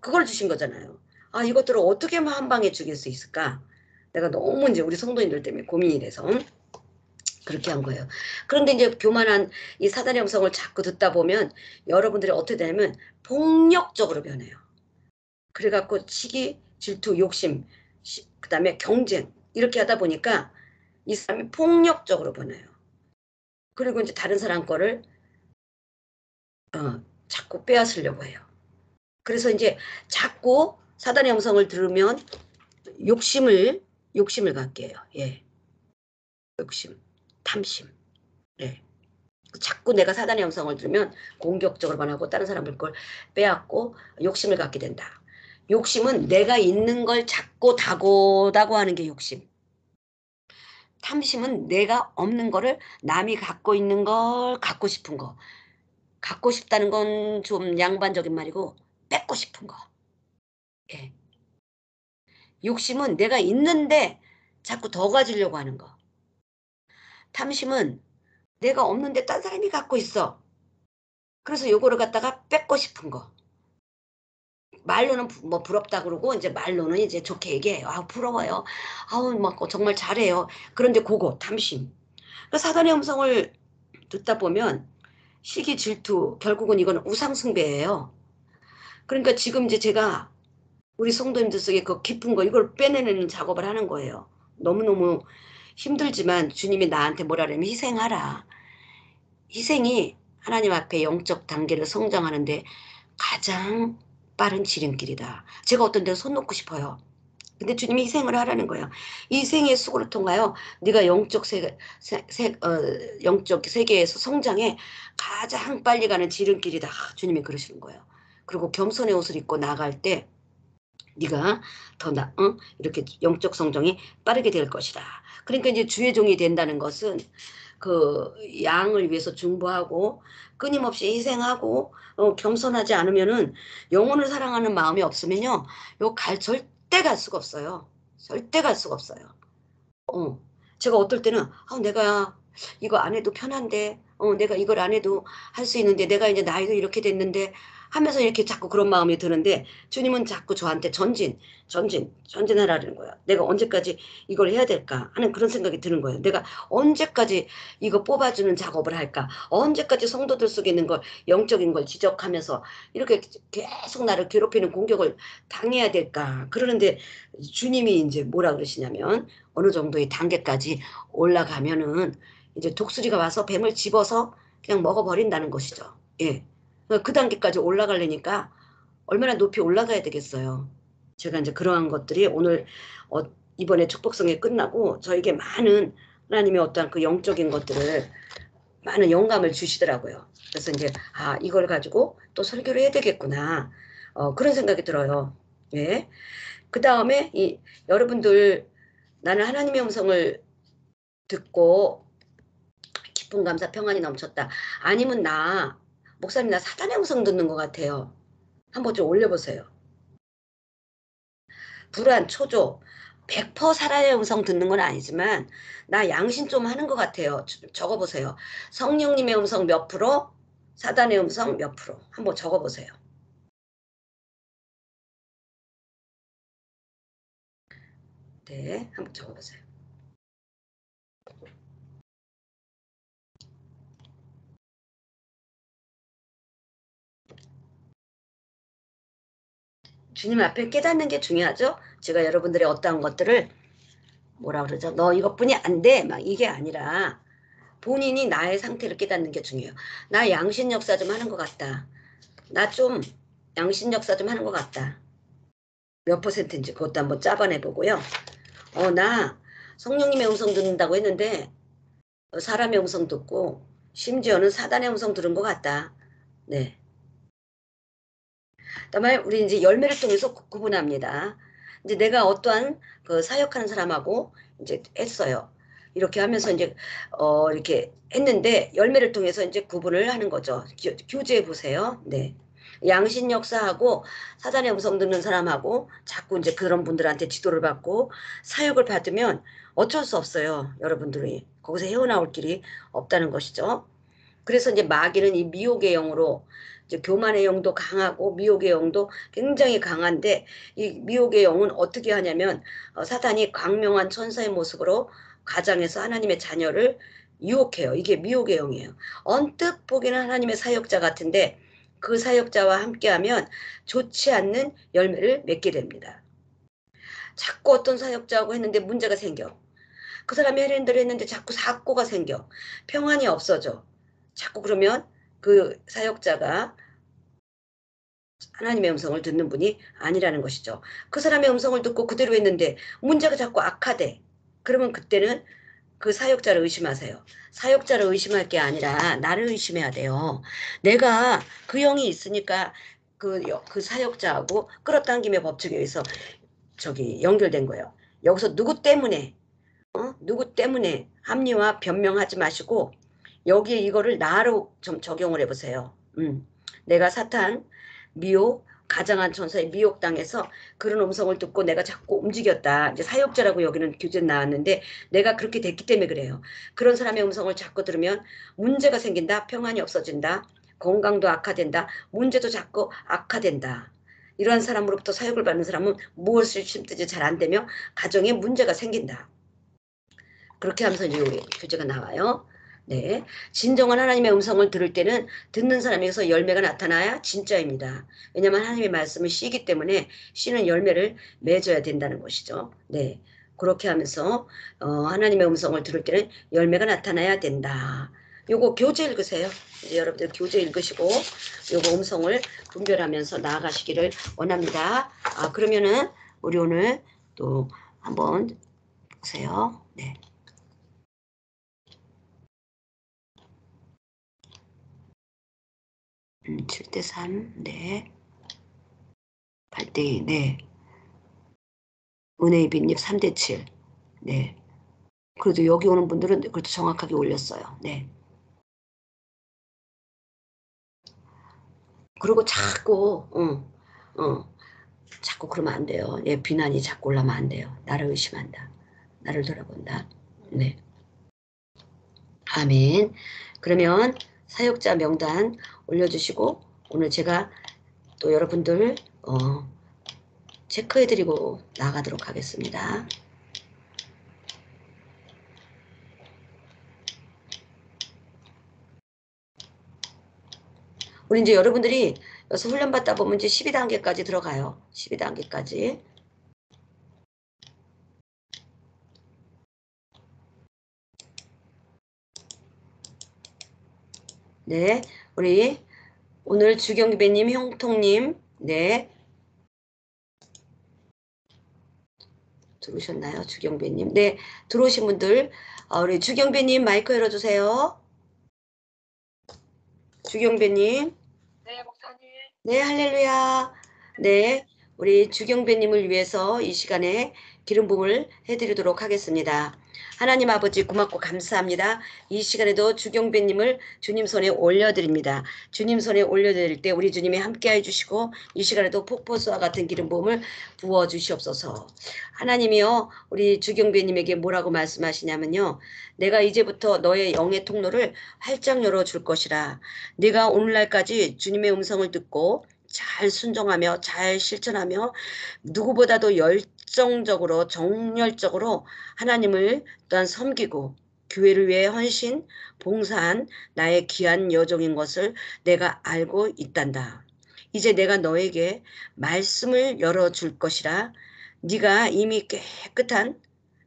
그걸 주신 거잖아요. 아, 이것들을 어떻게 한 방에 죽일 수 있을까? 내가 너무 이제 우리 성도님들 때문에 고민이 돼서 그렇게 한 거예요. 그런데 이제 교만한 이 사단의 음성을 자꾸 듣다 보면 여러분들이 어떻게 되냐면 폭력적으로 변해요. 그래갖고 시기, 질투, 욕심, 그다음에 경쟁 이렇게 하다 보니까 이 사람이 폭력적으로 변해요. 그리고 이제 다른 사람 거를 자꾸 빼앗으려고 해요. 그래서 이제 자꾸 사단의 음성을 들으면 욕심을 갖게 해요. 예. 욕심, 탐심. 예. 자꾸 내가 사단의 음성을 들으면 공격적으로 반하고 다른 사람들 걸 빼앗고 욕심을 갖게 된다. 욕심은 내가 있는 걸 찾고 다고다고 하는 게 욕심. 탐심은 내가 없는 거를 남이 갖고 있는 걸 갖고 싶은 거. 갖고 싶다는 건 좀 양반적인 말이고 뺏고 싶은 거. 예. 욕심은 내가 있는데 자꾸 더 가지려고 하는 거. 탐심은 내가 없는데 딴 사람이 갖고 있어. 그래서 요거를 갖다가 뺏고 싶은 거. 말로는 뭐 부럽다 그러고 이제 말로는 이제 좋게 얘기해요. 아 부러워요. 아우 막 정말 잘해요. 그런데 그거 탐심. 그 사단의 음성을 듣다 보면 시기 질투 결국은 이건 우상숭배예요. 그러니까 지금 이제 제가 우리 성도님들 속에 그 깊은 거 이걸 빼내는 작업을 하는 거예요. 너무너무 힘들지만 주님이 나한테 뭐라 그러면 희생하라. 희생이 하나님 앞에 영적 단계를 성장하는데 가장 빠른 지름길이다. 제가 어떤 데서 손 놓고 싶어요. 근데 주님이 희생을 하라는 거예요. 이 희생의 수고를 통하여 네가 영적 세계에서 성장해 가장 빨리 가는 지름길이다. 주님이 그러시는 거예요. 그리고 겸손의 옷을 입고 나갈 때 네가 이렇게 영적 성장이 빠르게 될 것이다. 그러니까 이제 주의 종이 된다는 것은 그 양을 위해서 중보하고 끊임없이 희생하고 겸손하지 않으면은 영혼을 사랑하는 마음이 없으면요, 절대 갈 수가 없어요. 절대 갈 수가 없어요. 제가 어떨 때는 내가 이거 안 해도 편한데, 내가 이걸 안 해도 할 수 있는데, 내가 이제 나이도 이렇게 됐는데 하면서 이렇게 자꾸 그런 마음이 드는데 주님은 자꾸 저한테 전진하라는 거예요. 내가 언제까지 이걸 해야 될까 하는 그런 생각이 드는 거예요. 내가 언제까지 이거 뽑아주는 작업을 할까? 언제까지 성도들 속에 있는 걸 영적인 걸 지적하면서 이렇게 계속 나를 괴롭히는 공격을 당해야 될까? 그러는데 주님이 이제 뭐라 그러시냐면 어느 정도의 단계까지 올라가면은 이제 독수리가 와서 뱀을 집어서 그냥 먹어버린다는 것이죠. 예. 그 단계까지 올라가려니까 얼마나 높이 올라가야 되겠어요. 제가 이제 그러한 것들이 오늘 어, 이번에 축복성이 끝나고 저에게 많은 하나님의 어떠한 그 영적인 것들을 많은 영감을 주시더라고요. 그래서 이제 이걸 가지고 또 설교를 해야 되겠구나. 그런 생각이 들어요. 예. 그 다음에 여러분들 나는 하나님의 음성을 듣고 기쁨 감사 평안이 넘쳤다. 아니면 목사님 나 사단의 음성 듣는 것 같아요. 한번 좀 올려보세요. 불안, 초조, 100% 사단의 음성 듣는 건 아니지만 나 양심 좀 하는 것 같아요. 적어보세요. 성령님의 음성 몇 프로, 사단의 음성 몇 프로. 한번 적어보세요. 네, 한번 적어보세요. 주님 앞에 깨닫는 게 중요하죠. 제가 여러분들의 어떠한 것들을 뭐라 그러죠? 너 이것뿐이 안 돼. 막 이게 아니라 본인이 나의 상태를 깨닫는 게 중요해요. 나 양심 역사 좀 하는 것 같다. 나 좀 양심 역사 좀 하는 것 같다. 몇 퍼센트인지 그것도 한번 짜봐내 보고요. 나 성령님의 음성 듣는다고 했는데 사람의 음성 듣고 심지어는 사단의 음성 들은 것 같다. 네. 그다음에 우리 이제 열매를 통해서 구분합니다. 이제 내가 어떠한 그 사역하는 사람하고 이제 했어요. 이렇게 하면서 이제 이렇게 했는데 열매를 통해서 이제 구분을 하는 거죠. 교제해 보세요. 네. 양심 역사하고 사단의 음성 듣는 사람하고 자꾸 이제 그런 분들한테 지도를 받고 사역을 받으면 어쩔 수 없어요. 여러분들이 거기서 헤어나올 길이 없다는 것이죠. 그래서 이제 마귀는 이 미혹의 영으로 이제 교만의 영도 강하고 미혹의 영도 굉장히 강한데 이 미혹의 영은 어떻게 하냐면 사탄이 광명한 천사의 모습으로 가장해서 하나님의 자녀를 유혹해요. 이게 미혹의 영이에요. 언뜻 보기는 하나님의 사역자 같은데 그 사역자와 함께하면 좋지 않는 열매를 맺게 됩니다. 자꾸 어떤 사역자하고 했는데 문제가 생겨. 그 사람이 하려는 대로 했는데 자꾸 사고가 생겨. 평안이 없어져. 자꾸 그러면 그 사역자가 하나님의 음성을 듣는 분이 아니라는 것이죠. 그 사람의 음성을 듣고 그대로 했는데 문제가 자꾸 악화돼. 그러면 그때는 그 사역자를 의심하세요. 사역자를 의심할 게 아니라 나를 의심해야 돼요. 내가 그 영이 있으니까 그 사역자하고 끌어당김의 법칙에 의해서 저기 연결된 거예요. 여기서 누구 때문에 누구 때문에 합리화 변명하지 마시고 여기에 이거를 나로 좀 적용을 해보세요. 내가 사탄, 미혹, 가장한 천사의 미혹당해서 그런 음성을 듣고 내가 자꾸 움직였다. 이제 사역자라고 여기는 교재 나왔는데 내가 그렇게 됐기 때문에 그래요. 그런 사람의 음성을 자꾸 들으면 문제가 생긴다. 평안이 없어진다. 건강도 악화된다. 문제도 자꾸 악화된다. 이러한 사람으로부터 사역을 받는 사람은 무엇을 심든지 잘 안 되며 가정에 문제가 생긴다. 그렇게 하면서 이제 교재가 나와요. 네, 진정한 하나님의 음성을 들을 때는 듣는 사람에게서 열매가 나타나야 진짜입니다. 왜냐하면 하나님의 말씀은 씨이기 때문에 씨는 열매를 맺어야 된다는 것이죠. 네, 그렇게 하면서 하나님의 음성을 들을 때는 열매가 나타나야 된다. 요거 교재 읽으세요. 이제 여러분들 교재 읽으시고 요거 음성을 분별하면서 나아가시기를 원합니다. 그러면은 우리 오늘 또 한번 보세요. 네. 7대3, 네. 8대2, 네. 은혜의 빈잎 3대7, 네. 그래도 여기 오는 분들은 그래도 정확하게 올렸어요. 네. 그리고 자꾸, 자꾸 그러면 안 돼요. 예, 비난이 자꾸 올라면 안 돼요. 나를 의심한다. 나를 돌아본다. 네. 아멘. 그러면 사역자 명단 올려주시고, 오늘 제가 또 여러분들, 체크해드리고 나가도록 하겠습니다. 우리 이제 여러분들이 여기서 훈련 받다 보면 이제 12단계까지 들어가요. 12단계까지. 네. 우리 오늘 주경배님, 형통님, 네. 들어오셨나요? 주경배님. 네. 들어오신 분들, 우리 주경배님 마이크 열어주세요. 주경배님. 네, 목사님. 네, 할렐루야. 네. 우리 주경배님을 위해서 이 시간에 기름 부음을 해드리도록 하겠습니다. 하나님 아버지 고맙고 감사합니다. 이 시간에도 주경배님을 주님 손에 올려드립니다. 주님 손에 올려드릴 때 우리 주님이 함께 해주시고 이 시간에도 폭포수와 같은 기름 부음을 부어주시옵소서. 하나님이요, 우리 주경배님에게 뭐라고 말씀하시냐면요. 내가 이제부터 너의 영의 통로를 활짝 열어줄 것이라. 네가 오늘날까지 주님의 음성을 듣고 잘 순종하며 잘 실천하며 누구보다도 열정적으로 정열적으로 하나님을 또한 섬기고 교회를 위해 헌신, 봉사한 나의 귀한 여종인 것을 내가 알고 있단다. 이제 내가 너에게 말씀을 열어줄 것이라. 네가 이미 깨끗한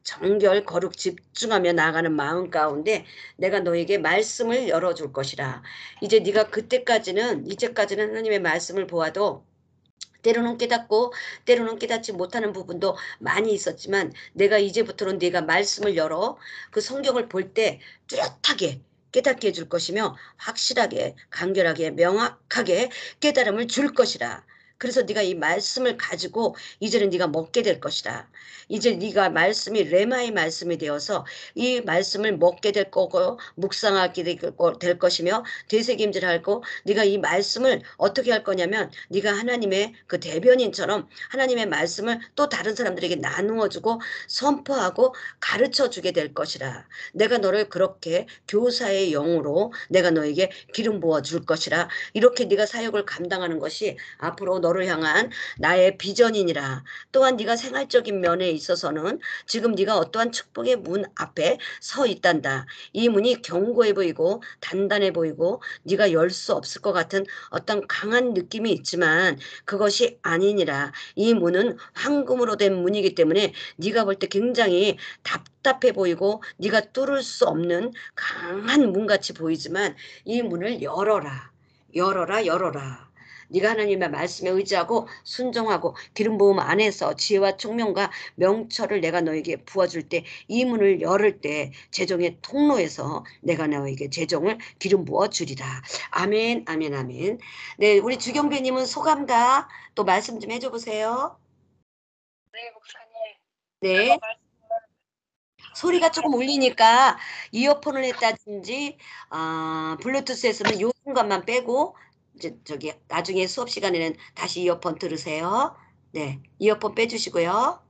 정결 거룩 집중하며 나아가는 마음 가운데 내가 너에게 말씀을 열어줄 것이라. 이제 네가 이제까지는 하나님의 말씀을 보아도 때로는 깨닫고 때로는 깨닫지 못하는 부분도 많이 있었지만 내가 이제부터는 네가 말씀을 열어 그 성경을 볼 때 뚜렷하게 깨닫게 해줄 것이며 확실하게 간결하게 명확하게 깨달음을 줄 것이라. 그래서 네가 이 말씀을 가지고 이제는 네가 먹게 될 것이라. 이제 네가 말씀이 레마의 말씀이 되어서 이 말씀을 먹게 될 거고 묵상하게 될 것이며 되새김질하고 네가 이 말씀을 어떻게 할 거냐면 네가 하나님의 그 대변인처럼 하나님의 말씀을 또 다른 사람들에게 나누어주고 선포하고 가르쳐주게 될 것이라. 내가 너를 그렇게 교사의 영으로 내가 너에게 기름 부어줄 것이라. 이렇게 네가 사역을 감당하는 것이 앞으로 너를 향한 나의 비전이니라. 또한 네가 생활적인 면에 있어서는 지금 네가 어떠한 축복의 문 앞에 서 있단다. 이 문이 견고해 보이고 단단해 보이고 네가 열 수 없을 것 같은 어떤 강한 느낌이 있지만 그것이 아니니라. 이 문은 황금으로 된 문이기 때문에 네가 볼 때 굉장히 답답해 보이고 네가 뚫을 수 없는 강한 문같이 보이지만 이 문을 열어라. 열어라. 열어라. 네가 하나님의 말씀에 의지하고 순종하고 기름 부음 안에서 지혜와 총명과 명철을 내가 너에게 부어줄 때 이 문을 열을 때 재정의 통로에서 내가 너에게 재정을 기름 부어 주리라. 아멘, 아멘, 아멘. 네, 우리 주경배님은 소감과 또 말씀 좀 해줘 보세요. 네, 목사님. 네. 소리가 조금 울리니까 이어폰을 했다든지 블루투스에서는 요 순간만 빼고 이제 저기 나중에 수업 시간에는 다시 이어폰 들으세요. 네, 이어폰 빼주시고요.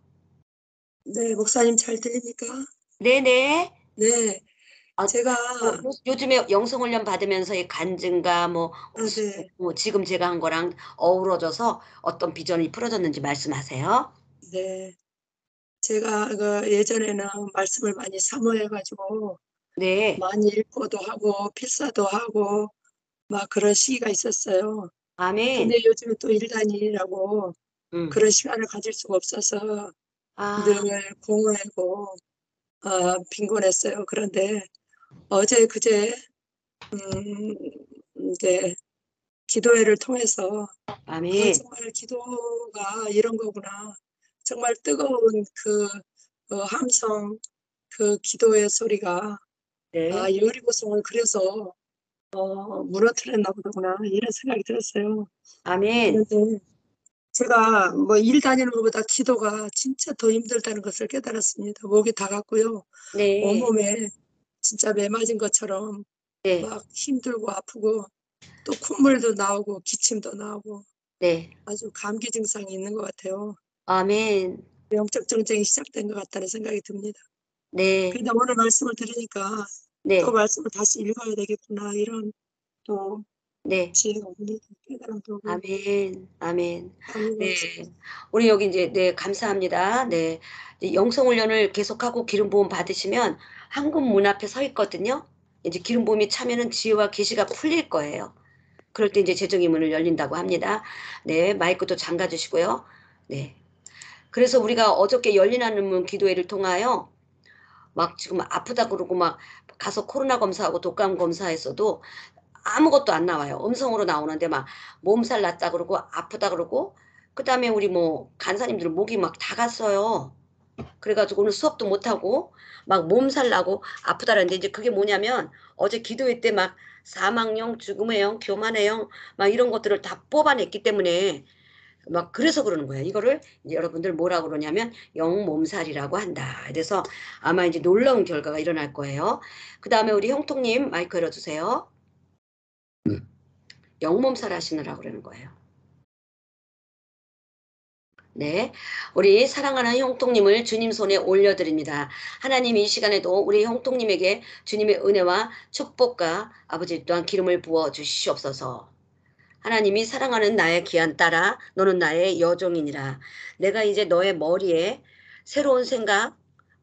네, 목사님 잘 들립니까? 네네. 네, 아, 제가, 요즘에 영성훈련 받으면서의 간증과 네, 뭐 지금 제가 한 거랑 어우러져서 어떤 비전이 풀어졌는지 말씀하세요. 네. 제가 그 예전에는 말씀을 많이 사모해가지고 네, 많이 읽고도 하고 필사도 하고 막 그런 시기가 있었어요. 아멘. 근데 요즘에 또 일단이라고 음. 그런 시간을 가질 수가 없어서 늘 아, 공허하고 빈곤했어요. 그런데 어제 그제 음, 이제 기도회를 통해서 아멘. 정말 기도가 이런 거구나. 정말 뜨거운 그 함성, 그 기도의 소리가 네, 여리고성을 그래서 무너뜨렸나 보구나 이런 생각이 들었어요. 아멘. 그런데 제가 뭐 일 다니는 것보다 기도가 진짜 더 힘들다는 것을 깨달았습니다. 목이 다 갔고요. 네, 온몸에 진짜 매 맞은 것처럼 네, 막 힘들고 아프고 또 콧물도 나오고 기침도 나오고 네. 아주 감기 증상이 있는 것 같아요. 아멘. 영적 전쟁이 시작된 것 같다는 생각이 듭니다. 네, 그런데 오늘 말씀을 들으니까 또 네, 말씀을 다시 읽어야 되겠구나 이런 또 네. 지혜가 옵니다. 깨달음도 오고 아멘, 아멘. 감회가 네. 없습니다. 우리 여기 이제, 네, 감사합니다. 네. 이제 영성훈련을 계속하고 기름 부음 받으시면 황금 문 앞에 서 있거든요. 이제 기름 부음이 차면은 지혜와 계시가 풀릴 거예요. 그럴 때 이제 재정의 문을 열린다고 합니다. 네, 마이크도 잠가 주시고요. 네. 그래서 우리가 어저께 열리나는 문 기도회를 통하여 막 지금 아프다 그러고 막 가서 코로나 검사하고 독감 검사했어도 아무것도 안 나와요. 음성으로 나오는데 막 몸살 났다 그러고 아프다 그러고 그다음에 우리 뭐 간사님들 목이 막 다 갔어요. 그래가지고 오늘 수업도 못하고 막 몸살 나고 아프다라는데 이제 그게 뭐냐면 어제 기도회 때 막 사망형, 죽음의 형, 교만의 형 막 이런 것들을 다 뽑아냈기 때문에 막 그래서 그러는 거예요. 이거를 이제 여러분들 뭐라고 그러냐면 영몸살이라고 한다. 그래서 아마 이제 놀라운 결과가 일어날 거예요. 그 다음에 우리 형통님 마이크 열어주세요. 영몸살 하시느라고 그러는 거예요. 네. 우리 사랑하는 형통님을 주님 손에 올려드립니다. 하나님 이 시간에도 우리 형통님에게 주님의 은혜와 축복과 아버지 또한 기름을 부어 주시옵소서. 하나님이 사랑하는 나의 귀한 딸아, 너는 나의 여종이니라. 내가 이제 너의 머리에 새로운 생각,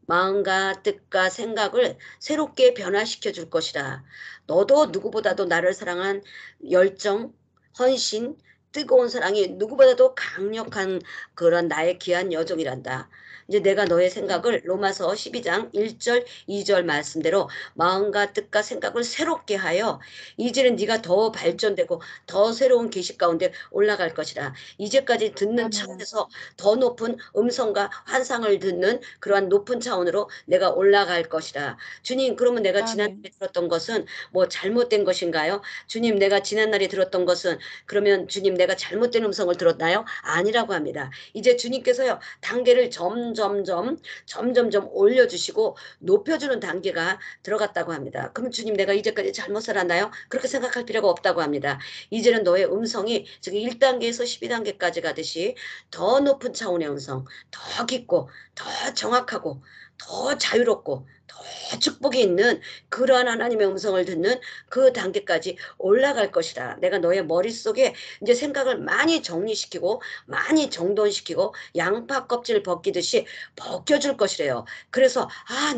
마음과 뜻과 생각을 새롭게 변화시켜 줄 것이라. 너도 누구보다도 나를 사랑한 열정, 헌신, 뜨거운 사랑이 누구보다도 강력한 그런 나의 귀한 여종이란다. 이제 내가 너의 생각을 로마서 12장 1절, 2절 말씀대로 마음과 뜻과 생각을 새롭게 하여 이제는 네가 더 발전되고 더 새로운 계시 가운데 올라갈 것이라. 이제까지 듣는 아멘. 차원에서 더 높은 음성과 환상을 듣는 그러한 높은 차원으로 내가 올라갈 것이라. 주님, 그러면 내가 지난날에 아멘. 들었던 것은 뭐 잘못된 것인가요? 주님, 내가 지난날에 들었던 것은 그러면 주님, 내가 잘못된 음성을 들었나요? 아니라고 합니다. 이제 주님께서요, 단계를 점점점 올려주시고 높여주는 단계가 들어갔다고 합니다. 그럼 주님, 내가 이제까지 잘못 살았나요? 그렇게 생각할 필요가 없다고 합니다. 이제는 너의 음성이 지금 1단계에서 12단계까지 가듯이 더 높은 차원의 음성, 더 깊고, 더 정확하고, 더 자유롭고, 더 축복이 있는 그러한 하나님의 음성을 듣는 그 단계까지 올라갈 것이다. 내가 너의 머릿속에 이제 생각을 많이 정리시키고, 많이 정돈시키고, 양파 껍질 벗기듯이 벗겨줄 것이래요. 그래서,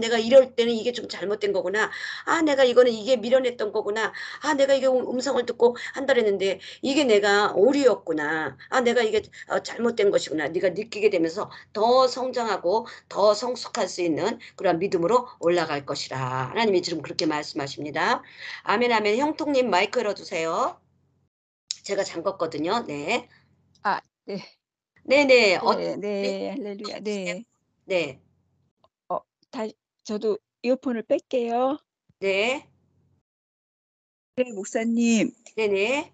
내가 이럴 때는 이게 좀 잘못된 거구나. 내가 이거는 이게 미련했던 거구나. 내가 이게 음성을 듣고 한다 그랬는데 이게 내가 오류였구나. 내가 이게 잘못된 것이구나. 네가 느끼게 되면서 더 성장하고 더 성숙할 수 있는 그런 믿음으로 올라갈 것이라. 하나님이 지금 그렇게 말씀하십니다. 아멘, 아멘. 형통님 마이크 열어주세요. 제가 잠궜거든요. 네. 아, 네. 네네. 네, 네. 네, 할렐루야. 네. 네. 다시 저도 이어폰을 뺄게요. 네. 네, 목사님. 네네.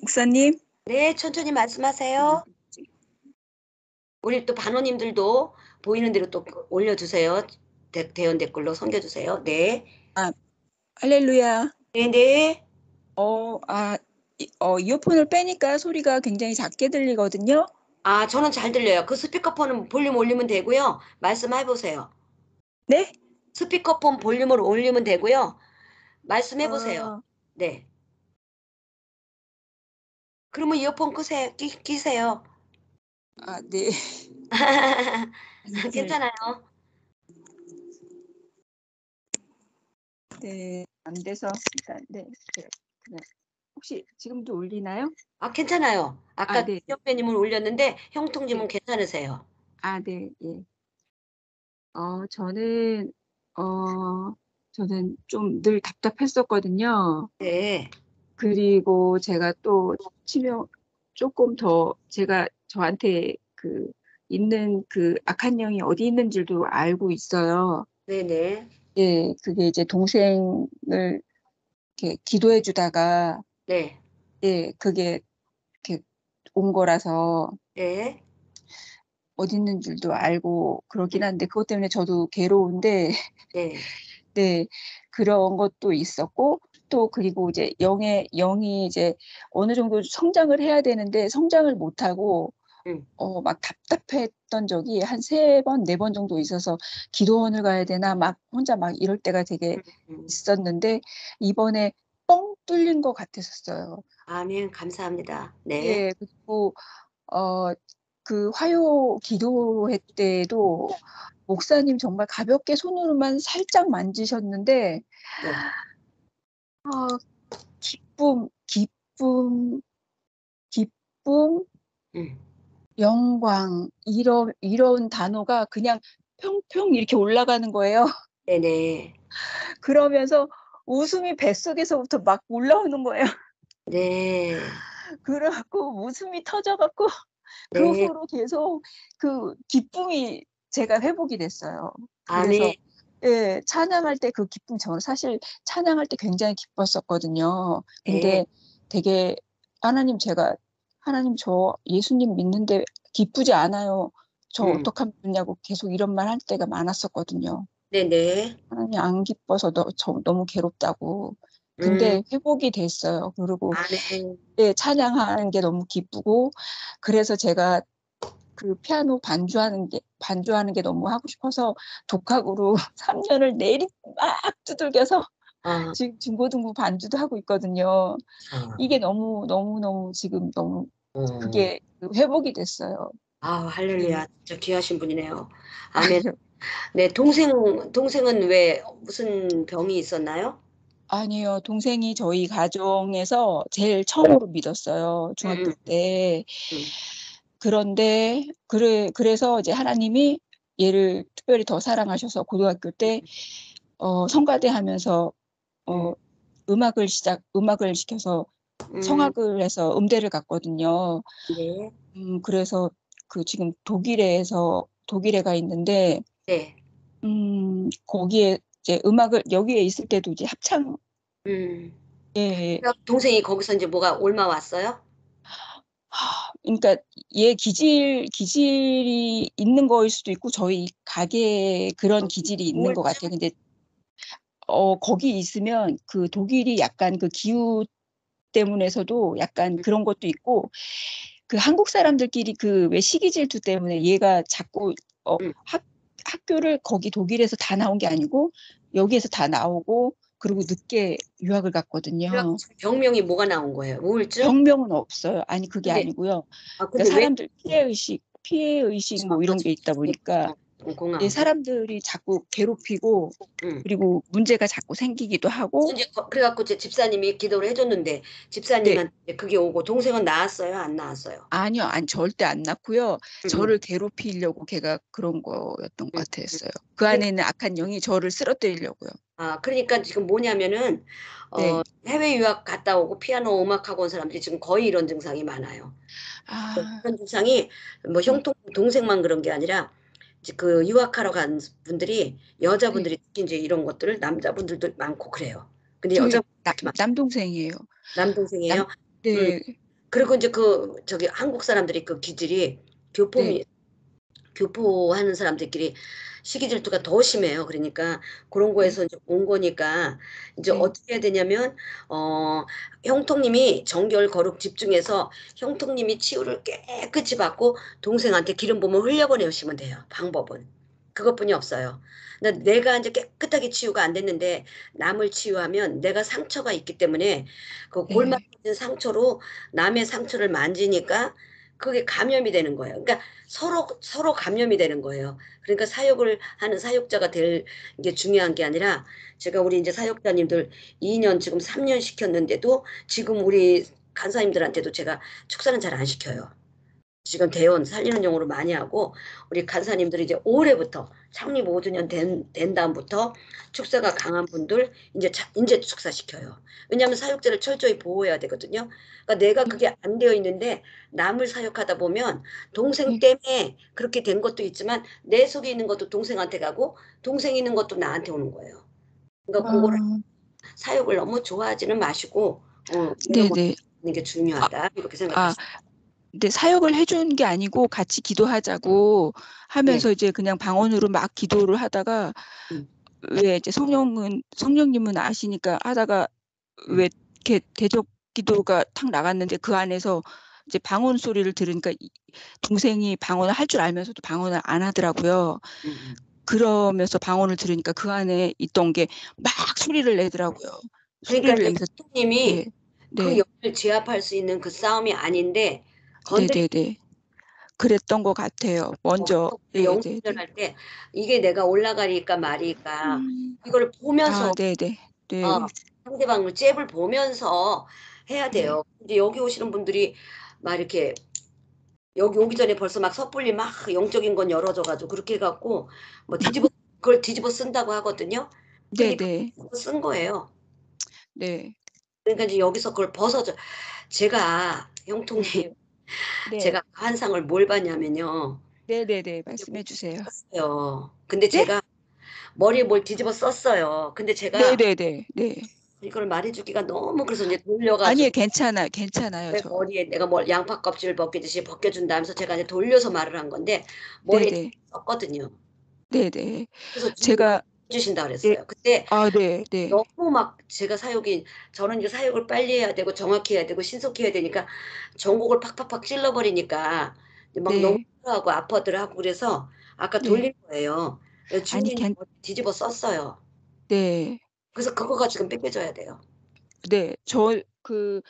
목사님. 네, 천천히 말씀하세요. 우리 또 반원님들도 보이는 대로 또 올려주세요. 대원 댓글로 섬겨주세요. 네. 할렐루야. 네네. 이어폰을 빼니까 소리가 굉장히 작게 들리거든요. 아, 저는 잘 들려요. 그 스피커폰은 볼륨 올리면 되고요. 말씀해보세요. 네? 스피커폰 볼륨을 올리면 되고요. 말씀해보세요. 네. 그러면 이어폰 끄세요. 끼세요. 네. 괜찮아요. 네, 안 돼서 일단 네. 혹시 지금도 올리나요? 아, 괜찮아요. 아까 네. 옆배님은 올렸는데 형통님은 네. 괜찮으세요. 네, 예. 저는 좀 늘 답답했었거든요. 네. 그리고 제가 또 조금 더 제가 저한테 있는 악한 영이 어디 있는 줄도 알고 있어요. 네네. 예, 그게 이제 동생을 이렇게 기도해 주다가 네. 예, 그게 이렇게 온 거라서 네. 어디 있는 줄도 알고 그러긴 한데 그것 때문에 저도 괴로운데 네. 네, 그런 것도 있었고 또 그리고 이제 영이 이제 어느 정도 성장을 해야 되는데 성장을 못하고 막 답답했던 적이 한 3번, 4번 정도 있어서 기도원을 가야 되나 막 혼자 막 이럴 때가 되게 있었는데 이번에 뻥 뚫린 것 같았었어요. 아멘. 감사합니다. 네. 예, 그리고 그 화요 기도회 때도 목사님 정말 가볍게 손으로만 살짝 만지셨는데 네. 기쁨, 음. 영광 이런 단어가 그냥 평평 이렇게 올라가는 거예요. 네네. 그러면서 웃음이 뱃속에서부터 막 올라오는 거예요. 네. 그래갖고 웃음이 터져갖고 그 네. 후로 계속 그 기쁨이 제가 회복이 됐어요. 아멘. 그래서 예, 찬양할 때 그 기쁨, 저는 사실 찬양할 때 굉장히 기뻤었거든요. 근데 네. 되게 하나님 저 예수님 믿는데 기쁘지 않아요. 저 어떡하면 좋냐고 계속 이런 말 할 때가 많았었거든요. 네네. 하나님 안 기뻐서 저 너무 괴롭다고. 근데 회복이 됐어요. 그리고 아멘. 예, 찬양하는 게 너무 기쁘고 그래서 제가 그 피아노 반주하는 게 너무 하고 싶어서 독학으로 3년을 내리 막 두들겨서 지금 중고등부 반주도 하고 있거든요. 이게 너무 지금 너무 그게 회복이 됐어요. 아, 네. 할렐루야. 진짜 귀하신 분이네요. 아멘. 네, 동생은 왜 무슨 병이 있었나요? 아니요, 동생이 저희 가정에서 제일 처음으로 믿었어요. 중학교 때. 그런데 그래서 이제 하나님이 얘를 특별히 더 사랑하셔서 고등학교 때 성가대 하면서 음악을 시켜서 성악을 해서 음대를 갔거든요. 네. 그래서 지금 독일에 가 있는데 네. 거기에 이제 여기에 있을 때도 이제 합창 예. 동생이 거기서 이제 뭐가 옮아 왔어요? 그러니까 얘 기질이 있는 거일 수도 있고 저희 가게에 그런 기질이 있는 것 같아요. 근데 거기 있으면 그 독일이 약간 그 기후 때문에서도 약간 그런 것도 있고 그 한국 사람들끼리 그 왜 시기 질투 때문에 얘가 자꾸 학교를 거기 독일에서 다 나온 게 아니고 여기에서 다 나오고 그리고 늦게 유학을 갔거든요. 병명이 뭐가 나온 거예요? 우울증? 병명은 없어요. 아니 그게 근데 아니고요. 근데 그러니까 왜? 사람들 피해 의식 뭐 이런 게 있다 보니까 네, 공황. 사람들이 자꾸 괴롭히고 그리고 문제가 자꾸 생기기도 하고 이제 그래갖고 제 집사님이 기도를 해줬는데 네. 집사님한테 그게 오고 동생은 나았어요? 안 나았어요? 아니요, 절대 안 낳고요. 음, 저를 괴롭히려고 걔가 그런 거였던 것 음. 같았어요. 그 그러니까, 안에는 악한 영이 저를 쓰러뜨리려고요. 그러니까 지금 뭐냐면은 네. 해외 유학 갔다 오고 피아노 음악학원 사람들이 지금 거의 이런 증상이 많아요. 아, 이런 증상이 뭐 네. 동생만 그런 게 아니라 이제 그 유학하러 간 분들이 네. 여자분들이 특히 이제 이런 것들을 남자분들도 많고 그래요. 근데 저희 여자분들 남동생이에요. 남동생이에요. 음, 네, 그리고 이제 저기 한국 사람들이 그 기질이 네, 교포하는 사람들끼리 시기 질투가 더 심해요. 그러니까 그런 네, 거에서 이제 온 거니까 이제 네, 어떻게 해야 되냐면 형통님이 정결 거룩 집중해서 형통님이 치유를 깨끗이 받고 동생한테 기름 부음을 흘려보내시면 돼요. 방법은 그것뿐이 없어요. 근데 내가 이제 깨끗하게 치유가 안 됐는데 남을 치유하면 내가 상처가 있기 때문에 그 골마 네. 진 상처로 남의 상처를 만지니까 그게 감염이 되는 거예요. 그러니까 서로 감염이 되는 거예요. 그러니까 사역을 하는 사역자가 될 게 중요한 게 아니라 제가 우리 이제 사역자님들 2년 지금 3년 시켰는데도 지금 우리 간사님들한테도 제가 축사는 잘 안 시켜요. 지금 대원 살리는 용으로 많이 하고 우리 간사님들이 이제 올해부터 창립 5주년 된 다음부터 축사가 강한 분들 이제 축사 시켜요. 왜냐하면 사역자를 철저히 보호해야 되거든요. 그러니까 내가 그게 안 되어 있는데 남을 사역하다 보면 동생 네. 때문에 그렇게 된 것도 있지만 내 속에 있는 것도 동생한테 가고 동생 있는 것도 나한테 오는 거예요. 그러니까 그거를 아, 사역을 너무 좋아하지는 마시고 내가 네, 뭐 네. 하는 게 중요하다 이렇게 아, 생각하시죠. 근데 사역을 해준 게 아니고 같이 기도하자고 네. 하면서 이제 그냥 방언으로 막 기도를 하다가 음, 왜 이제 성령님은 아시니까 하다가 음. 왜 이렇게 대적 기도가 탁 나갔는데 그 안에서 이제 방언 소리를 들으니까 동생이 방언을 할 줄 알면서도 방언을 안 하더라고요. 음, 음. 그러면서 방언을 들으니까 그 안에 있던 게 막 소리를 내더라고요. 그러니까 소리를 이제 내면서 형님이 네, 그 네, 영을 제압할 수 있는 그 싸움이 아닌데 네, 건드리 네, 네. 그랬던 것 같아요. 먼저 네, 네, 네. 영수전할 때 이게 내가 올라가리까 말이까 음, 이걸 아, 보면서 네, 네, 어, 네, 상대방을 잽을 보면서 해야 네. 돼요. 이제 여기 오시는 분들이 막 이렇게 여기 오기 전에 벌써 막 섣불리 막 영적인 건 열어져가지고 그렇게 해갖고 뭐 그걸 뒤집어 쓴다고 하거든요. 네, 그러니까 네, 쓴 거예요. 네, 그러니까 이제 여기서 그걸 벗어져. 제가 형통님 네, 네, 네, 제가 환상을 뭘 봤냐면요. 네, 네, 네. 말씀해 주세요. 썼어요. 근데 네? 제가 머리에 뭘 뒤집어 썼어요. 근데 네, 제가 네, 네, 네. 이걸 말해주기가 너무 그래서 이제 아니에요, 돌려가지고 괜찮아요, 왜 저. 머리에 내가 뭐 양파 껍질을 벗기듯이 벗겨준다 하면서 제가 이제 돌려서 말을 한 건데 네, 머리에 네, 썼거든요. 네, 네. 그래서 주님이 그걸 제가 해주신다 네, 그랬어요. 근데 아, 네, 네, 너무 막 제가 저는 이제 사역을 빨리 해야 되고 정확히 해야 되고 신속히 해야 되니까 전곡을 팍팍팍 찔러버리니까 이제 막 너무 네, 싫어하고 아파들 하고 그래서 아까 네. 돌린 거예요. 그래서 아니, 주인이 뒤집어 썼어요. 네, 그래서 그거가 지금 뺏겨져야 돼요. 네. 저 그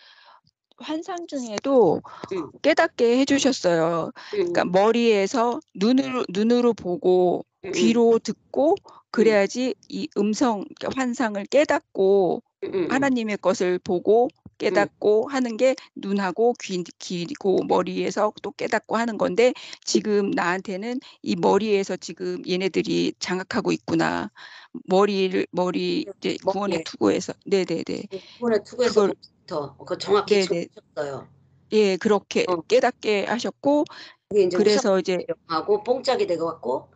환상 중에도 응, 깨닫게 해주셨어요. 그러니까 응, 머리에서 눈으로 보고 응, 응, 귀로 듣고 응, 그래야지 이 그러니까 환상을 깨닫고 응, 응, 하나님의 것을 보고 응, 깨닫고 하는 게 눈하고 귀고 머리에서 또 깨닫고 하는 건데 지금 나한테는 이 머리에서 지금 얘네들이 장악하고 있구나. 머리 이제 구원의 머리에 투구에서 네네네 이번에 투구에서 그걸 부터 그 정확히 네네 짚으셨어요. 예 그렇게 어, 깨닫게 하셨고 그게 이제 그래서 이제 우상하고 뽕짝이 되고 갖고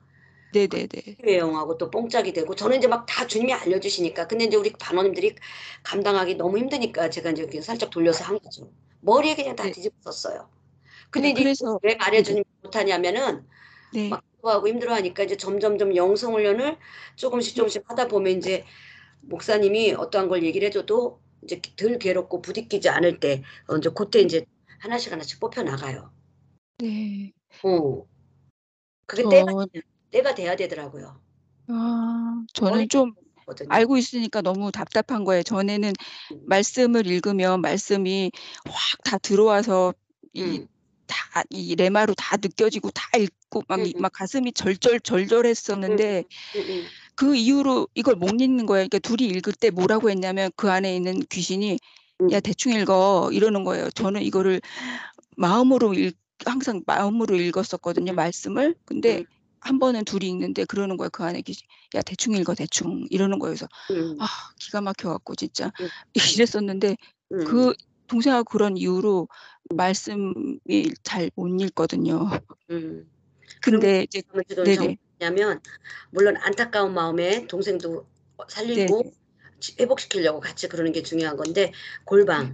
네네네 외형하고 또 뽕짝이 되고 저는 이제 막 다 주님이 알려주시니까 근데 이제 우리 반원님들이 감당하기 너무 힘드니까 제가 이제 이렇게 살짝 돌려서 한 거죠. 머리에 그냥 다 네, 뒤집었어요. 근데 네 이제 그래서 왜 네네 말해주님 못하냐면은 네 막 기도하고 힘들어하니까 이제 점점점 영성 훈련을 네, 조금씩 하다 보면 이제 목사님이 어떠한 걸 얘기를 해줘도 이제 덜 괴롭고 부딪히지 않을 때 이제 그때 네, 이제 하나씩 뽑혀 나가요. 네. 어, 그게 저 때가 돼야 되더라고요. 저는 머리 좀 거든요. 알고 있으니까 너무 답답한 거예요. 전에는 말씀을 읽으면 말씀이 확 다 들어와서 이 음. 다 이 레마로 다 느껴지고 다 읽고 막 가슴이 절절했었는데 그 이후로 이걸 못 읽는 거예요. 그러니까 둘이 읽을 때 뭐라고 했냐면 그 안에 있는 귀신이 야 대충 읽어 이러는 거예요. 저는 이거를 항상 마음으로 읽었었거든요, 말씀을. 근데 한 번은 둘이 읽는데 그러는 거예요. 그 안에 귀신. 야 대충 읽어 대충 이러는 거예요. 그래서 기가 막혀 갖고 진짜 이랬었는데 그 동생하고 그런 이후로 말씀이 잘 못 읽거든요. 그럼 근데 이제 지금 네네. 정리하면 물론 안타까운 마음에 동생도 살리고 네네. 회복시키려고 같이 그러는 게 중요한 건데 골방이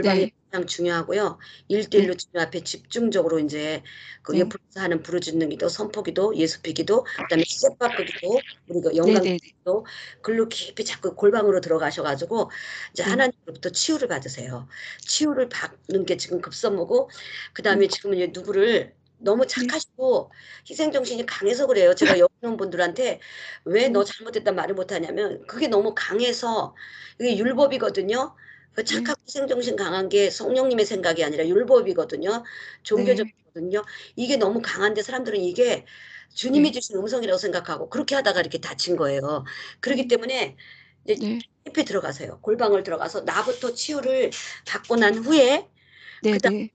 네. 가장 중요하고요. 네. 1대1로 주님 앞에 집중적으로 이제 그 네. 옆에서 하는 부르짖는 기도, 선포기도, 예수피기도, 그다음에 셋바꾸기도, 그리고 영광기도 글로 깊이 자꾸 골방으로 들어가셔가지고 이제 하나님으로부터 치유를 받으세요. 치유를 받는 게 지금 급선무고 그다음에 지금은 이제 누구를 너무 착하시고 희생정신이 강해서 그래요. 제가 여기 있는 분들한테 왜 너 잘못했다 말을 못하냐면 그게 너무 강해서 이게 율법이거든요. 그 착하고 희생정신 강한 게 성령님의 생각이 아니라 율법이거든요. 종교적이거든요. 이게 너무 강한데 사람들은 이게 주님이 주신 음성이라고 생각하고 그렇게 하다가 이렇게 다친 거예요. 그렇기 때문에 이제 깊이 들어가세요. 골방을 들어가서 나부터 치유를 받고 난 후에 그다음에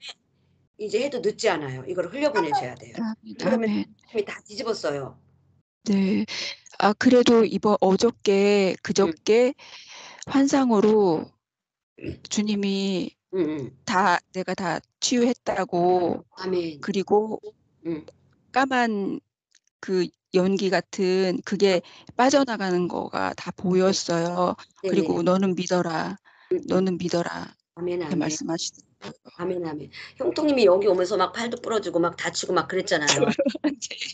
이제 해도 늦지 않아요. 이걸 흘려보내셔야 돼요. 그러면 힘이 다 뒤집었어요. 네. 그래도 그저께 환상으로 주님이 내가 다 치유했다고 아멘. 그리고 까만 그 연기 같은 그게 빠져나가는 거가 다 보였어요. 그리고 너는 믿어라. 너는 믿어라. 아멘, 이렇게 아멘. 말씀하시더라고요. 아멘, 아멘. 형통님이 여기 오면서 막 팔도 부러지고 막 다치고 막 그랬잖아요.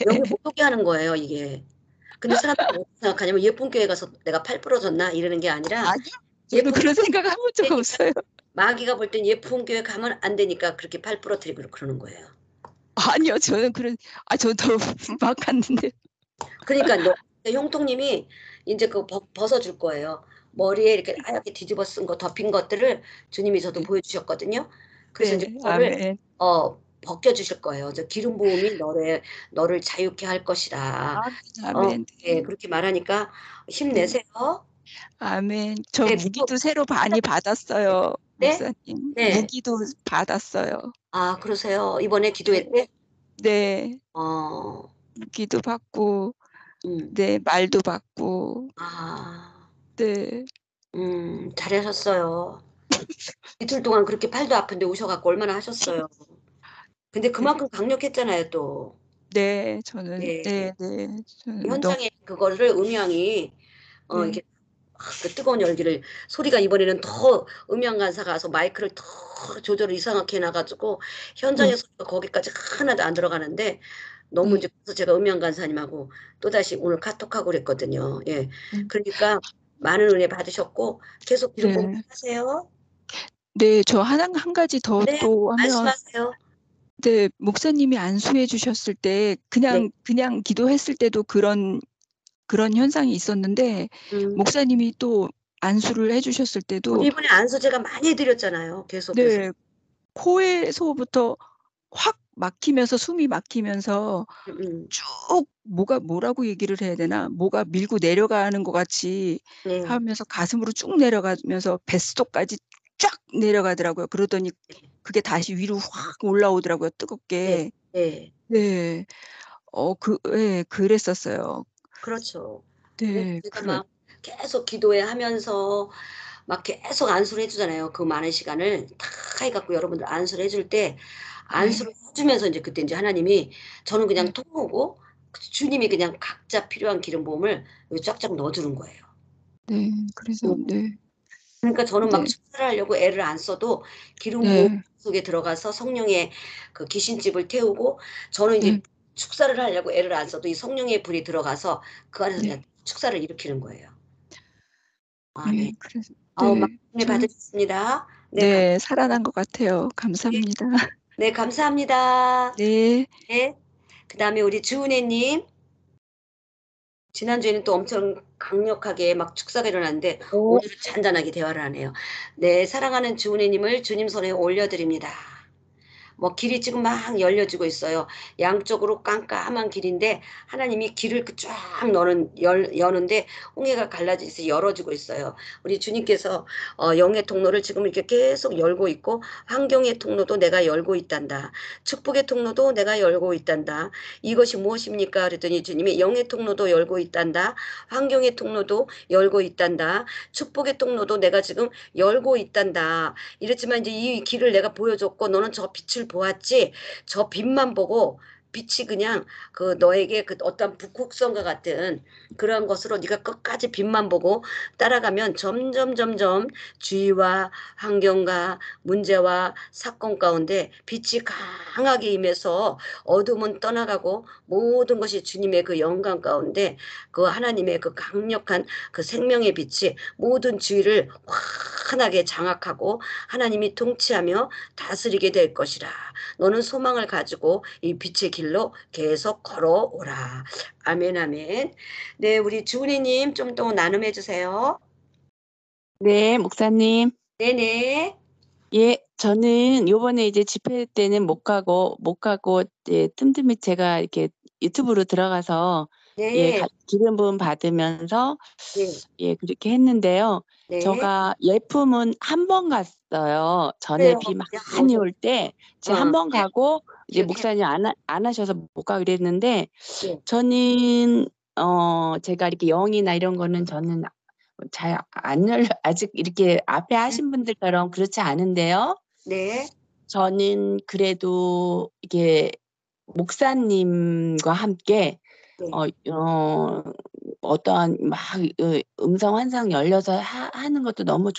여기 못 오게 하는 거예요, 이게. 근데 사람들이 어떻게 생각하냐면 예쁜 교회 가서 내가 팔 부러졌나 이러는 게 아니라 아니요. 저는 그런 생각 해본 적 되니까 없어요. 마귀가 볼 땐 예쁜 교회 가면 안 되니까 그렇게 팔 부러뜨리고 그러는 거예요. 아니요. 저는 저도 막 갔는데. 그러니까 형통님이 이제 그 벗어줄 거예요. 머리에 이렇게 하얗게 뒤집어 쓴 거 덮인 것들을 주님이 저도 보여주셨거든요. 그래서 이제 그거를 아멘. 벗겨주실 거예요. 저 기름 부음이 너를 자유케 할 것이다. 아멘. 네, 그렇게 말하니까 힘내세요. 아멘. 저 네, 무기도 새로 많이 받았어요, 네? 목사님. 네. 무기도 받았어요. 아, 그러세요. 이번에 기도회 때? 네. 어, 무기도 받고, 음, 네, 말도 받고, 아, 네. 잘하셨어요. 이틀 동안 그렇게 팔도 아픈데 오셔갖고 얼마나 하셨어요. 근데 그만큼 강력했잖아요, 또. 네, 저는, 네. 저는 현장에 그거를 음향이, 네. 이렇게 그 뜨거운 열기를 소리가 이번에는 더 음향 간사가 가서 마이크를 더 조절을 이상하게 해놔가지고 현장의 소리가 거기까지 하나도 안 들어가는데 너무 이제 그래서 제가 음향 간사님하고 또다시 오늘 카톡하고 그랬거든요. 예. 그러니까 많은 은혜 받으셨고 계속 기름 공부하세요. 네, 저 한 가지 더 네, 또 하면, 말씀하세요. 네, 목사님이 안수해 주셨을 때, 그냥 기도했을 때도 그런 현상이 있었는데, 목사님이 또 안수를 해 주셨을 때도, 우리 이번에 안수 제가 많이 해드렸잖아요. 계속해서. 네, 코에서부터 확 막히면서 숨이 막히면서 쭉 뭐라고 얘기를 해야 되나? 뭐가 밀고 내려가는 것 같이 네. 하면서 가슴으로 쭉 내려가면서 뱃속까지 쫙 내려가더라고요. 그러더니 그게 다시 위로 확 올라오더라고요, 뜨겁게. 네. 네. 그랬었어요. 그렇죠. 그래서 네. 제가 막 계속 기도회 하면서 막 계속 안수를 해주잖아요. 그 많은 시간을 다 해갖고 여러분들 안수를 해줄 때 안수를 해주면서 이제 그때 이제 하나님이 저는 그냥 통오고 주님이 그냥 각자 필요한 기름 부음을 여기 쫙쫙 넣어주는 거예요. 네. 그래서 그러니까 저는 막 네. 축사를 하려고 애를 안 써도 기름 부음 속에 들어가서 성령의 그 귀신집을 태우고 저는 이제 축사를 하려고 애를 안 써도 이 성령의 불이 들어가서 그 안에서 그냥 축사를 일으키는 거예요. 아멘. 그래서 말씀을 받으셨습니다. 네, 살아난 것 같아요. 감사합니다. 네, 감사합니다. 네. 네. 그 다음에 우리 주은혜님. 지난주에는 또 엄청 강력하게 막 축사가 일어났는데 오늘은 잔잔하게 대화를 하네요. 네, 사랑하는 주은혜님을 주님 손에 올려드립니다. 뭐 길이 지금 막 열려지고 있어요. 양쪽으로 깜깜한 길인데 하나님이 길을 쫙 여는데 홍해가 갈라져서 열어지고 있어요. 우리 주님께서 영의 통로를 지금 이렇게 계속 열고 있고 환경의 통로도 내가 열고 있단다. 축복의 통로도 내가 열고 있단다. 이것이 무엇입니까? 그랬더니 주님이 영의 통로도 열고 있단다. 환경의 통로도 열고 있단다. 축복의 통로도 내가 지금 열고 있단다. 이랬지만 이제 이 길을 내가 보여줬고 너는 저 빛을 보았지. 저 빛만 보고 빛이 그냥 그 너에게 그 어떤 북극성과 같은 그런 것으로 네가 끝까지 빛만 보고 따라가면 점점 주위와 환경과 문제와 사건 가운데 빛이 강하게 임해서 어둠은 떠나가고 모든 것이 주님의 그 영광 가운데 그 하나님의 그 강력한 그 생명의 빛이 모든 주위를 환하게 장악하고 하나님이 통치하며 다스리게 될 것이라. 너는 소망을 가지고 이 빛의 길로 계속 걸어오라. 아멘, 아멘. 네, 우리 주은이님 좀 더 나눔해 주세요. 네, 목사님. 네네. 예, 저는 요번에 이제 집회 때는 못 가고, 예, 틈틈이 제가 이렇게 유튜브로 들어가서, 예, 네, 기름 부음 받으면서, 네, 예, 그렇게 했는데요. 네. 제가 예품은 한 번 갔어요. 전에 그래요. 비 그냥 많이 올 때, 제가 한 어, 번 가고, 이제 기억해. 목사님 안 하셔서 못 가고 그랬는데, 네. 저는, 제가 이렇게 영이나 이런 거는 저는 잘 안 열려, 아직 이렇게 앞에 하신 분들처럼 그렇지 않은데요. 네, 저는 그래도 이게 목사님과 함께 네. 어떠한 막 음성 환상 열려서 하는 것도 너무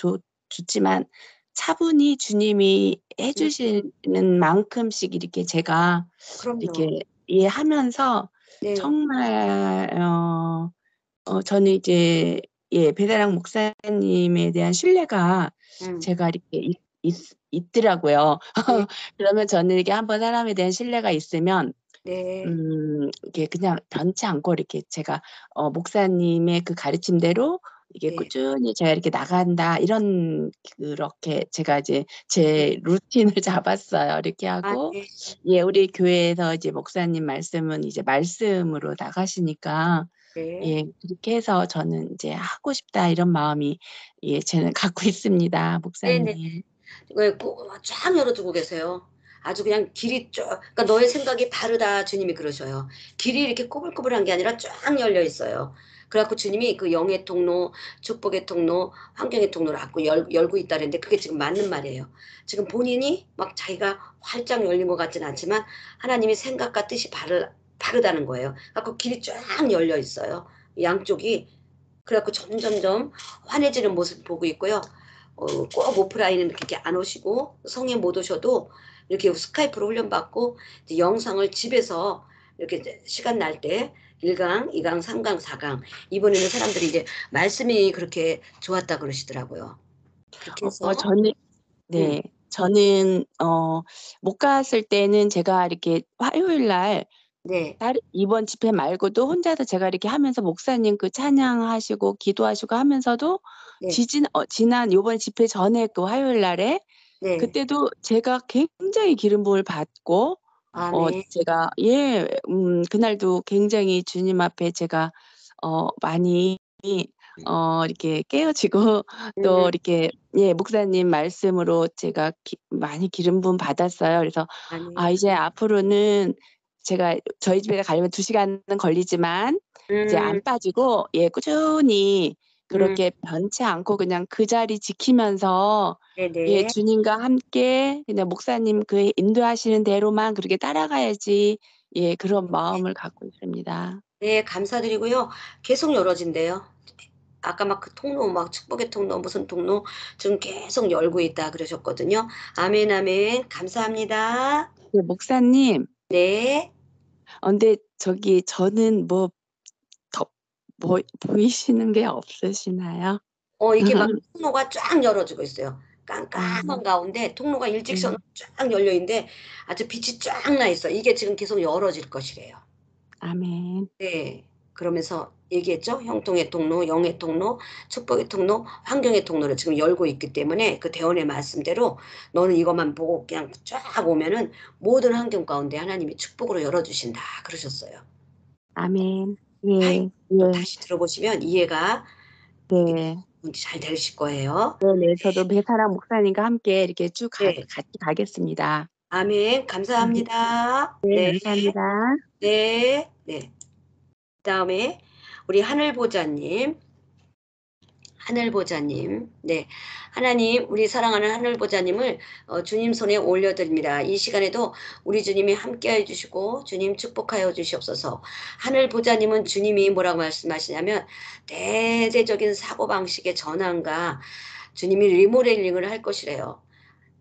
좋지만 차분히 주님이 해주시는 만큼씩 이렇게 제가 그럼요. 이렇게 이해하면서 네, 정말 저는 이제 예, 배다랑 목사님에 대한 신뢰가 음, 제가 이렇게 있더라고요. 네, 그러면 저는 이게 한번 사람에 대한 신뢰가 있으면 네, 이게 그냥 변치 않고 이렇게 제가 목사님의 그 가르침대로 이게 네. 꾸준히 제가 이렇게 나간다 이런 그렇게 제가 이제 제 루틴을 잡았어요. 이렇게 아, 하고 네, 예, 우리 교회에서 이제 목사님 말씀은 이제 말씀으로 나가시니까 네. 예, 그렇게 해서 저는 이제 하고 싶다 이런 마음이 예, 저는 갖고 있습니다, 네네. 목사님. 쫙 열어두고 계세요. 아주 그냥 길이 그러니까 너의 생각이 다르다 주님이 그러셔요. 길이 이렇게 꼬불꼬불한 게 아니라 쫙 열려 있어요. 그래갖고 주님이 그 영의 통로, 축복의 통로, 환경의 통로를 갖고 열고 있다는데 그게 지금 맞는 말이에요. 지금 본인이 막 자기가 활짝 열린 것 같진 않지만 하나님이 생각과 뜻이 다르다는 거예요. 그래갖고 길이 쫙 열려 있어요. 양쪽이. 그래갖고 점점점 환해지는 모습 보고 있고요. 꼭 오프라인은 이렇게 안 오시고 성에 못 오셔도 이렇게 스카이프로 훈련받고 이제 영상을 집에서 이렇게 이제 시간 날 때 1강, 2강, 3강, 4강 이번에는 사람들이 이제 말씀이 그렇게 좋았다 그러시더라고요. 그렇게 해서 저는 음, 네, 저는 못 갔을 때는 제가 이렇게 화요일 날 네, 이번 집회 말고도 혼자서 제가 이렇게 하면서 목사님 그 찬양하시고 기도하시고 하면서도 네, 지난 요번 집회 전에 그 화요일 날에 네, 그때도 제가 굉장히 기름 부음을 받고 아멘, 제가 예, 그날도 굉장히 주님 앞에 제가 많이 이렇게 깨어지고 또 음, 이렇게 예, 목사님 말씀으로 제가 많이 기름 부음 받았어요. 그래서 아멘, 이제 앞으로는 제가 저희 집에 가려면 2시간은 걸리지만 이제 안 음, 빠지고 예, 꾸준히 음, 그렇게 변치 않고 그냥 그 자리 지키면서 예, 네네. 주님과 함께 그냥 목사님 그 인도하시는 대로만 그렇게 따라가야지 예, 그런 마음을 갖고 있습니다. 네, 감사드리고요. 계속 열어진대요. 아까 막 그 통로, 막 축복의 통로, 무슨 통로 지금 계속 열고 있다 그러셨거든요. 아멘, 아멘. 감사합니다. 네, 목사님, 네. 근데 저기 저는 뭐 더 보이시는 게 없으시나요? 이게 막 통로가 쫙 열어지고 있어요. 아, 깜깜한 가운데 통로가 일직선으로 네. 쫙 열려 있는데 아주 빛이 쫙 나 있어. 이게 지금 계속 열어질 것이래요. 아멘. 네. 그러면서 얘기했죠. 형통의 통로, 영의 통로, 축복의 통로, 환경의 통로를 지금 열고 있기 때문에 그 대원의 말씀대로 너는 이것만 보고 그냥 쫙 오면은 모든 환경 가운데 하나님이 축복으로 열어주신다 그러셨어요. 아멘. 하이, 예, 또 예, 다시 들어보시면 이해가 네. 잘 되실 거예요. 네네. 저도 배사랑 목사님과 함께 이렇게 쭉 네. 같이 가겠습니다. 아멘. 감사합니다. 네, 네. 감사합니다. 네. 네. 그다음에 우리 하늘보자님. 하늘보자님, 네. 하나님, 우리 사랑하는 하늘보자님을 주님 손에 올려드립니다. 이 시간에도 우리 주님이 함께해 주시고 주님 축복하여 주시옵소서. 하늘보자님은 주님이 뭐라고 말씀하시냐면 대대적인 사고방식의 전환과 주님이 리모델링을 할 것이래요.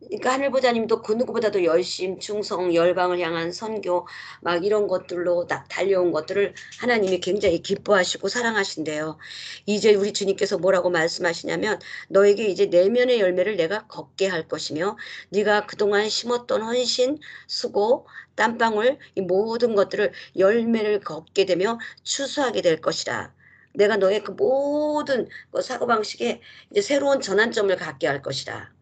그러니까 하늘보자님도 그 누구보다도 열심, 충성, 열방을 향한 선교 막 이런 것들로 달려온 것들을 하나님이 굉장히 기뻐하시고 사랑하신대요. 이제 우리 주님께서 뭐라고 말씀하시냐면 너에게 이제 내면의 열매를 내가 걷게 할 것이며 네가 그동안 심었던 헌신, 수고, 땀방울 이 모든 것들을 열매를 걷게 되며 추수하게 될 것이라. 내가 너의 그 모든 그 사고방식에 이제 새로운 전환점을 갖게 할 것이라.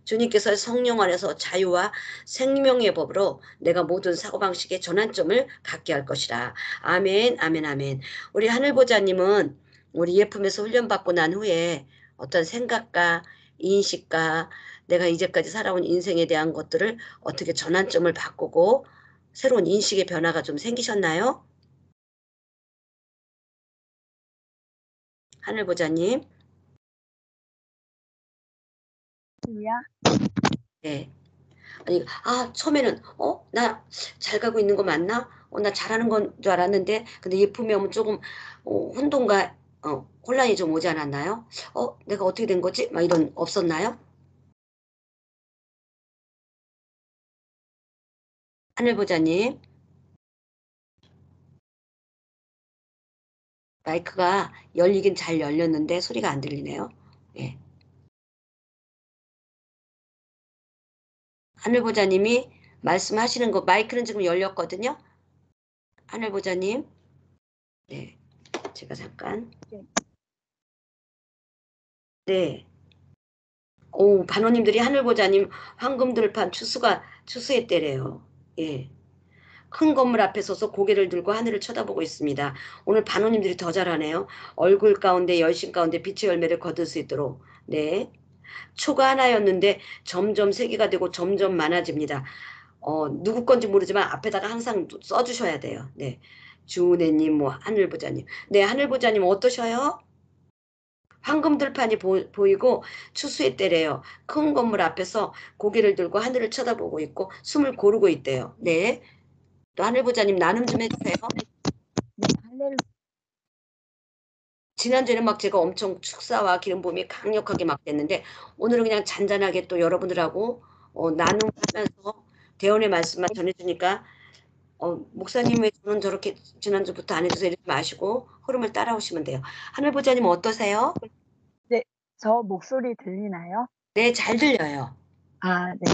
주님께서 성령 안에서 자유와 생명의 법으로 내가 모든 사고방식의 전환점을 갖게 할 것이라. 아멘, 아멘, 아멘. 우리 하늘보자님은 우리 예품에서 훈련받고 난 후에 어떤 생각과 인식과 내가 이제까지 살아온 인생에 대한 것들을 어떻게 전환점을 바꾸고 새로운 인식의 변화가 좀 생기셨나요? 하늘보자님. 네. 아니, 처음에는, 나 잘 가고 있는 거 맞나? 나 잘하는 건 줄 알았는데, 근데 예품이 오면 조금, 혼돈과, 혼란이 좀 오지 않았나요? 내가 어떻게 된 거지? 막 이런, 없었나요? 하늘보자님, 마이크가 열리긴 잘 열렸는데 소리가 안 들리네요. 예. 하늘보자님이 말씀하시는 거, 마이크는 지금 열렸거든요? 하늘보자님, 네. 제가 잠깐, 네. 오, 반호님들이 하늘보자님 황금들판 추수했대래요. 예. 큰 건물 앞에 서서 고개를 들고 하늘을 쳐다보고 있습니다. 오늘 반호님들이 더 잘하네요. 얼굴 가운데 열심 가운데 빛의 열매를 거둘 수 있도록. 네. 초가 하나였는데 점점 세 개가 되고 점점 많아집니다. 누구 건지 모르지만 앞에다가 항상 써주셔야 돼요. 네. 주은혜님, 뭐 하늘보자님. 네, 하늘보자님 어떠셔요? 황금들판이 보이고 추수의 때래요. 큰 건물 앞에서 고개를 들고 하늘을 쳐다보고 있고 숨을 고르고 있대요. 네. 또 하늘보자님 나눔 좀 해주세요. 지난주에는 막 제가 엄청 축사와 기름부음이 강력하게 막 됐는데 오늘은 그냥 잔잔하게 또 여러분들하고 나눔하면서 대언의 말씀만 전해주니까 목사님 왜 저는 저렇게 지난주부터 안 해주세요 이러지 마시고 흐름을 따라오시면 돼요. 하늘보자님 어떠세요? 네, 저 목소리 들리나요? 네, 잘 들려요. 아, 네.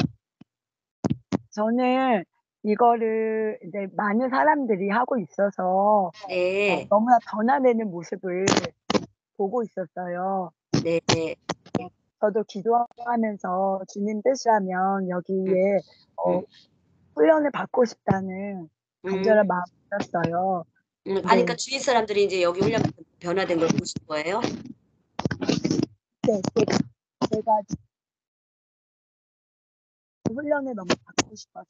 저는 이거를 이제 많은 사람들이 하고 있어서 네, 너무나 변화되는 모습을 보고 있었어요. 네, 네. 저도 기도하면서 주님 뜻이라면 여기에 음. 훈련을 받고 싶다는 간절한 마음이 있었어요. 아니, 네, 그러니까 주위 사람들이 이제 여기 훈련 변화된 걸 보신 거예요? 네, 제가 훈련을 너무 받고 싶어서.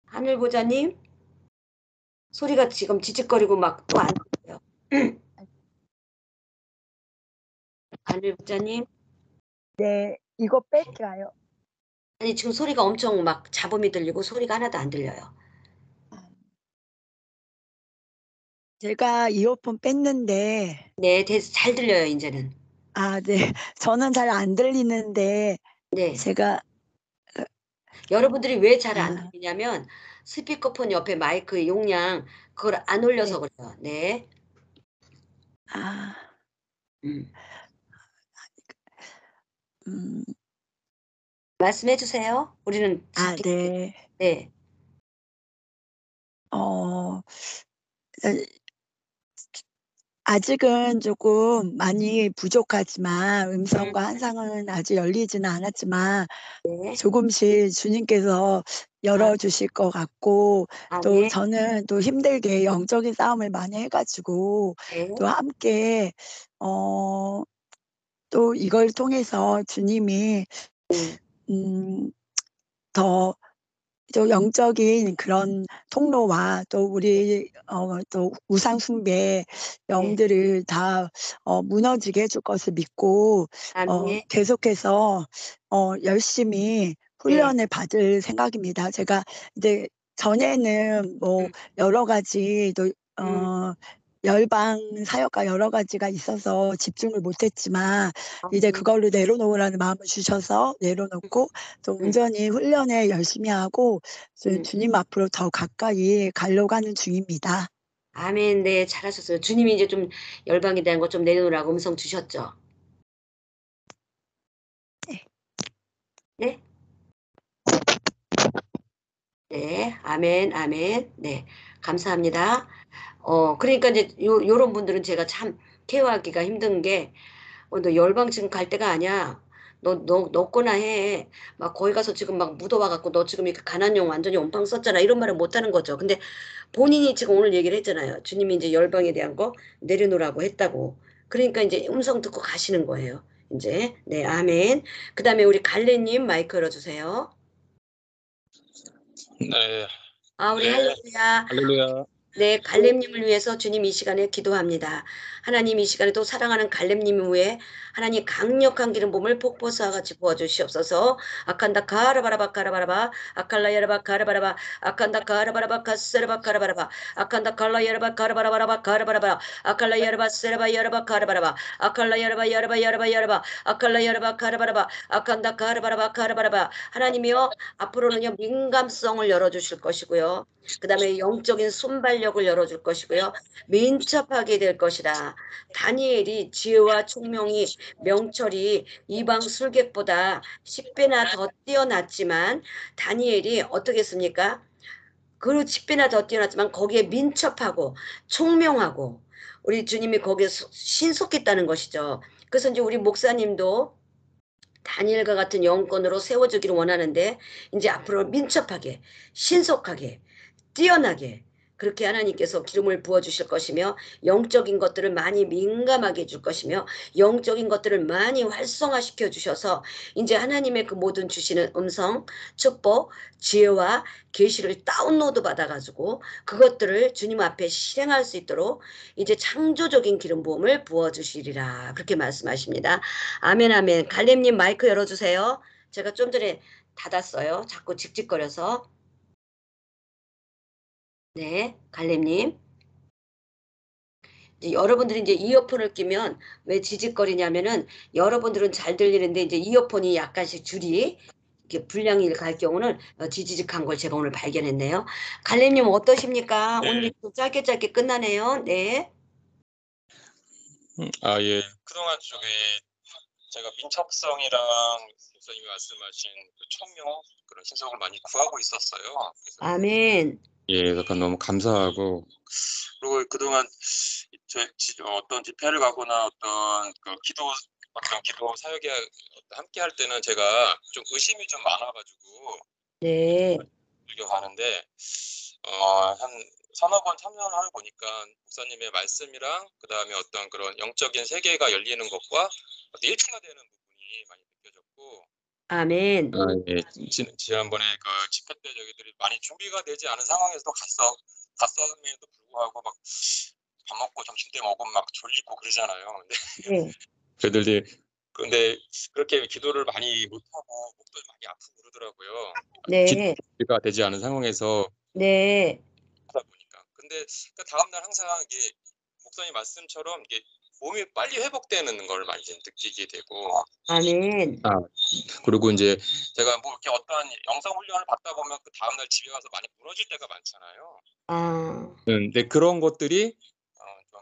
하늘보자님 소리가 지금 지직거리고 막 또 안 들려요. 하늘보자님 네, 이거 뺄까요? 아니 지금 소리가 엄청 막 잡음이 들리고 소리가 하나도 안 들려요. 제가 이어폰 뺐는데, 네, 잘 들려요 이제는. 네. 저는 잘 안 들리는데, 네, 제가, 여러분들이 왜 잘 안 아, 들리냐면 스피커폰 옆에 마이크 용량 그걸 안 네. 올려서 그래요. 네, 아, 음. 음, 말씀해 주세요. 우리는 듣기. 네. 네, 어, 아직은 조금 많이 부족하지만 음성과 환상은 아직 열리지는 않았지만 네. 조금씩 주님께서 열어주실 것 같고 또 아멘. 저는 또 힘들게 영적인 싸움을 많이 해가지고 네. 또 함께 또 이걸 통해서 주님이 더 또 영적인 그런 통로와 또 우리 또 우상 숭배 영들을 다 무너지게 해줄 것을 믿고 아멘. 계속해서 열심히 네. 훈련을 받을 생각입니다. 제가 이제 전에는 뭐 음. 여러 가지 또 열방 사역과 여러 가지가 있어서 집중을 못했지만 이제 그걸로 내려놓으라는 마음을 주셔서 내려놓고 또 온전히 훈련에 열심히 하고 주님 앞으로 더 가까이 가려고 하는 중입니다. 아멘. 네, 잘하셨어요. 주님이 이제 좀 열방에 대한 거 좀 내놓으라고 음성 주셨죠? 네? 네. 아멘, 아멘. 네. 감사합니다. 그러니까 이제 요런 분들은 제가 참 케어하기가 힘든 게, 너 열방 지금 갈 때가 아니야. 너 거나 해. 막 거기 가서 지금 막 묻어와갖고 너 지금 이렇게 가난 용 완전히 온빵 썼잖아. 이런 말을 못 하는 거죠. 근데 본인이 지금 오늘 얘기를 했잖아요. 주님이 이제 열방에 대한 거 내려놓으라고 했다고. 그러니까 이제 음성 듣고 가시는 거예요. 이제. 네, 아멘. 그 다음에 우리 갈래님 마이크 열어주세요. 네, 우리 네, 할렐루야. 할렐루야. 네, 갈렙님을 위해서 주님 이 시간에 기도합니다. 하나님 이 시간에 또 사랑하는 갈렙님 위해 하나님 강력한 기름 부음을 폭포수와 같이 부어주시옵소서. 아칸다 카라바라바 카라바라바 아칼라 야라바 카라바라바 아칸다 카라바라바 카스라바 카라바라바 아칸다 칼라 야라바 카라바라바라바 카라바라바 아칼라 야라바 세라바 야라바 카라바라바 아칼라 야라바 야라바 야라바 야라바 아칼라 야라바 카라바라바 아칸다 카라바라바 카라바라바. 하나님이여, 앞으로는요 민감성을 열어주실 것이고요. 그 다음에 영적인 순발력을 열어줄 것이고요. 민첩하게 될 것이다. 다니엘이 지혜와 총명이 명철이 이방 술객보다 10배나 더 뛰어났지만 다니엘이 어떻게 했습니까? 그 10배나 더 뛰어났지만 거기에 민첩하고 총명하고 우리 주님이 거기에 신속했다는 것이죠. 그래서 이제 우리 목사님도 다니엘과 같은 영권으로 세워주기를 원하는데 이제 앞으로 민첩하게 신속하게 뛰어나게 그렇게 하나님께서 기름을 부어주실 것이며 영적인 것들을 많이 민감하게 해줄 것이며 영적인 것들을 많이 활성화시켜 주셔서 이제 하나님의 그 모든 주시는 음성, 축복, 지혜와 계시를 다운로드 받아가지고 그것들을 주님 앞에 실행할 수 있도록 이제 창조적인 기름 부음을 부어주시리라 그렇게 말씀하십니다. 아멘 아멘. 갈렙님 마이크 열어주세요. 제가 좀 전에 닫았어요. 자꾸 직직거려서. 네, 갈렙님. 이제 여러분들이 이제 이어폰을 끼면 왜 지직거리냐면은 여러분들은 잘 들리는데 이제 이어폰이 약간씩 줄이 이렇게 불량이 갈 경우는 지지직한 걸 제가 오늘 발견했네요. 갈렙님 어떠십니까? 네. 오늘 짧게 짧게 끝나네요. 네. 예. 그동안 저기 제가 민첩성이랑 목사님이 말씀하신 그 청명 그런 신속을 많이 구하고 있었어요. 그래서 아멘. 예, 약간 너무 감사하고 그리고 그동안 어떤 집회를 가거나 어떤 기도 사역에 함께 할 때는 제가 좀 의심이 좀 많아가지고 네. 가는데 한 서너 번 참여를 하다 보니까 목사님의 말씀이랑 그다음에 어떤 그런 영적인 세계가 열리는 것과 어떤 일치가 되는 부분이 많이 느껴졌고 아멘. 예, 지난번에 그 집회 때 저희들이 많이 준비가 되지 않은 상황에서 갔음에도 불구하고 막 밥 먹고 점심 때 먹으면 막 졸리고 그러잖아요. 네. 저희들이 근데 그렇게 기도를 많이 못하고 목도 많이 아프고 그러더라고요. 네. 준비가 되지 않은 상황에서 네. 하다 보니까. 근데 그 다음날 항상 이게 목사님 말씀처럼 이게 몸이 빨리 회복되는 걸 많이 이제 느끼게 되고. 아멘. 그리고 이제 제가 뭐 이렇게 어떤 영상 훈련을 받다 보면 그 다음날 집에 가서 많이 무너질 때가 많잖아요. 근데 그런 것들이 좀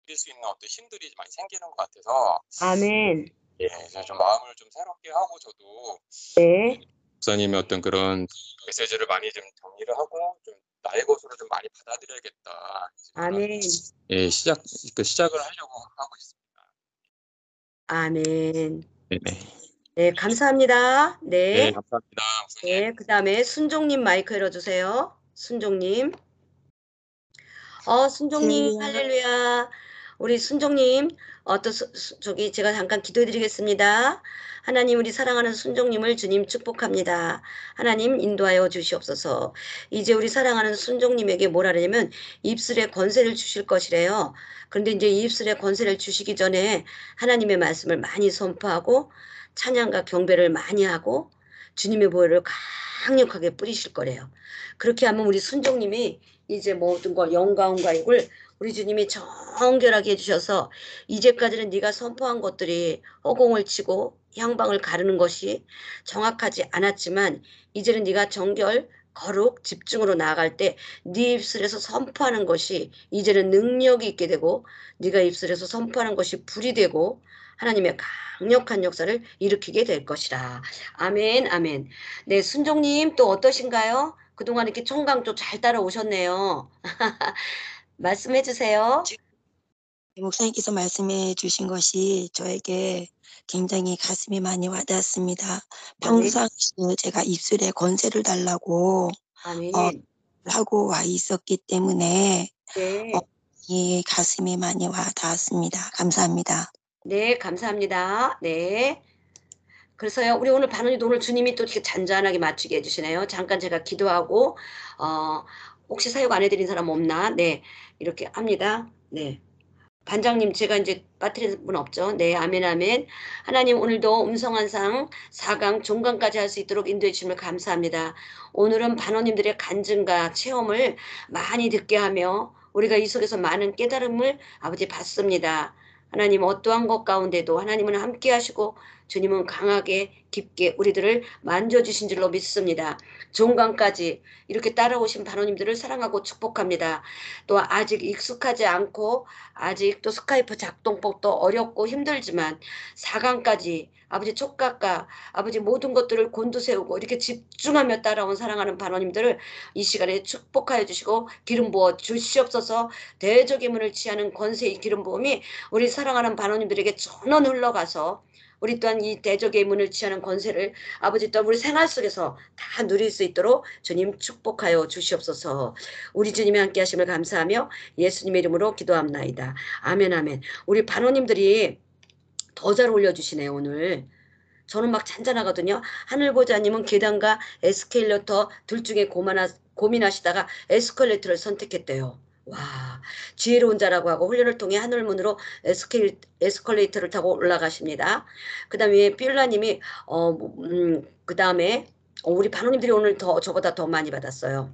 이길 수 있는 어떤 힘들이 많이 생기는 것 같아서. 아멘. 예, 그래서 좀 마음을 좀 새롭게 하고 저도 네. 목사님의 어떤 그런 메시지를 많이 좀 정리를 하고 좀 나의 것으로 좀 많이 받아들여야겠다. 아멘. 예, 시작을 하려고 하고 있습니다. 아멘. 네네. 네, 감사합니다. 네, 네. 감사합니다. 네, 그 다음에 순종님 마이크 열어주세요. 순종님. 순종님, 할렐루야. 우리 순종님, 저기 제가 잠깐 기도해드리겠습니다. 하나님, 우리 사랑하는 순종님을 주님 축복합니다. 하나님 인도하여 주시옵소서. 이제 우리 사랑하는 순종님에게 뭐라 그러냐면 입술에 권세를 주실 것이래요. 그런데 이제 입술에 권세를 주시기 전에 하나님의 말씀을 많이 선포하고 찬양과 경배를 많이 하고 주님의 보혈을 강력하게 뿌리실 거래요. 그렇게 하면 우리 순종님이 이제 모든 걸 영광과 이걸 우리 주님이 정결하게 해주셔서 이제까지는 네가 선포한 것들이 허공을 치고 향방을 가르는 것이 정확하지 않았지만 이제는 네가 정결 거룩 집중으로 나아갈 때 네 입술에서 선포하는 것이 이제는 능력이 있게 되고 네가 입술에서 선포하는 것이 불이 되고 하나님의 강력한 역사를 일으키게 될 것이라. 아멘 아멘. 네, 순종님 또 어떠신가요? 그동안 이렇게 청강조 잘 따라오셨네요. 말씀해 주세요. 목사님께서 말씀해 주신 것이 저에게 굉장히 가슴이 많이 와닿았습니다. 평상시에 제가 입술에 권세를 달라고 아멘. 하고 와 있었기 때문에 네. 이 가슴이 많이 와닿았습니다. 감사합니다. 네, 감사합니다. 네. 그래서요, 우리 오늘 반원이도 오늘 주님이 또 이렇게 잔잔하게 마치게 해주시네요. 잠깐 제가 기도하고, 혹시 사역 안 해드린 사람 없나? 네, 이렇게 합니다. 네. 반장님, 제가 이제 빠뜨리는 분 없죠? 네, 아멘, 아멘. 하나님, 오늘도 음성한상 4강, 종강까지 할 수 있도록 인도해 주심을 감사합니다. 오늘은 반원님들의 간증과 체험을 많이 듣게 하며 우리가 이 속에서 많은 깨달음을 아버지 받습니다. 하나님 어떠한 것 가운데도 하나님은 함께 하시고 주님은 강하게 깊게 우리들을 만져주신 줄로 믿습니다. 종강까지 이렇게 따라오신 반원님들을 사랑하고 축복합니다. 또 아직 익숙하지 않고 아직 또 스카이프 작동법도 어렵고 힘들지만 4강까지 아버지 촉각과 아버지 모든 것들을 곤두세우고 이렇게 집중하며 따라온 사랑하는 반원님들을 이 시간에 축복하여 주시고 기름 부어 주시옵소서. 대적의 문을 취하는 권세의 기름 부음이 우리 사랑하는 반원님들에게 전원 흘러가서 우리 또한 이 대적의 문을 취하는 권세를 아버지 또한 우리 생활 속에서 다 누릴 수 있도록 주님 축복하여 주시옵소서. 우리 주님이 함께 하심을 감사하며 예수님의 이름으로 기도합나이다. 아멘 아멘. 우리 반원님들이 더 잘 올려주시네요 오늘. 저는 막 잔잔하거든요. 하늘보자님은 계단과 에스컬레이터 둘 중에 고민하시다가 에스컬레이터를 선택했대요. 와, 지혜로운 자라고 하고 훈련을 통해 하늘문으로 에스컬레이터를 타고 올라가십니다. 그 다음에 삐울라님이 그 다음에 우리 반원님들이 오늘 저보다 더 많이 받았어요.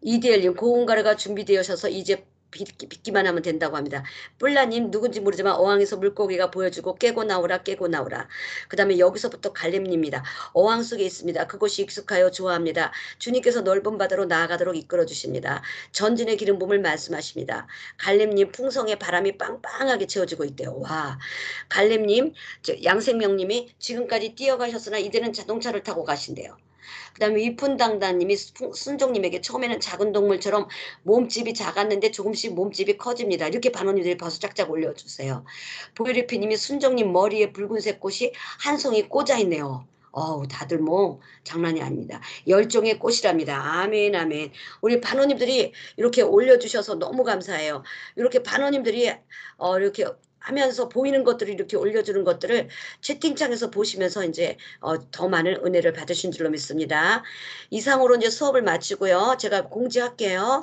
이디엘님 고운가루가 준비되어셔서 이제 빚기만 하면 된다고 합니다. 뿔라님 누군지 모르지만 어항에서 물고기가 보여주고 깨고 나오라 깨고 나오라. 그 다음에 여기서부터 갈렙님입니다. 어항 속에 있습니다. 그곳이 익숙하여 좋아합니다. 주님께서 넓은 바다로 나아가도록 이끌어 주십니다. 전진의 기름 부음을 말씀하십니다. 갈렙님 풍성의 바람이 빵빵하게 채워지고 있대요. 와, 갈렙님 양생명님이 지금까지 뛰어가셨으나 이제는 자동차를 타고 가신대요. 그 다음에 위푼당당님이 순종님에게 처음에는 작은 동물처럼 몸집이 작았는데 조금씩 몸집이 커집니다. 이렇게 반원님들이 벌써 짝짝 올려주세요. 보이리피님이 순종님 머리에 붉은색 꽃이 한 송이 꽂아 있네요. 다들 뭐 장난이 아닙니다. 열정의 꽃이랍니다. 아멘 아멘. 우리 반원님들이 이렇게 올려주셔서 너무 감사해요. 이렇게 반원님들이 이렇게 하면서 보이는 것들을 이렇게 올려주는 것들을 채팅창에서 보시면서 이제 더 많은 은혜를 받으신 줄로 믿습니다. 이상으로 이제 수업을 마치고요. 제가 공지할게요.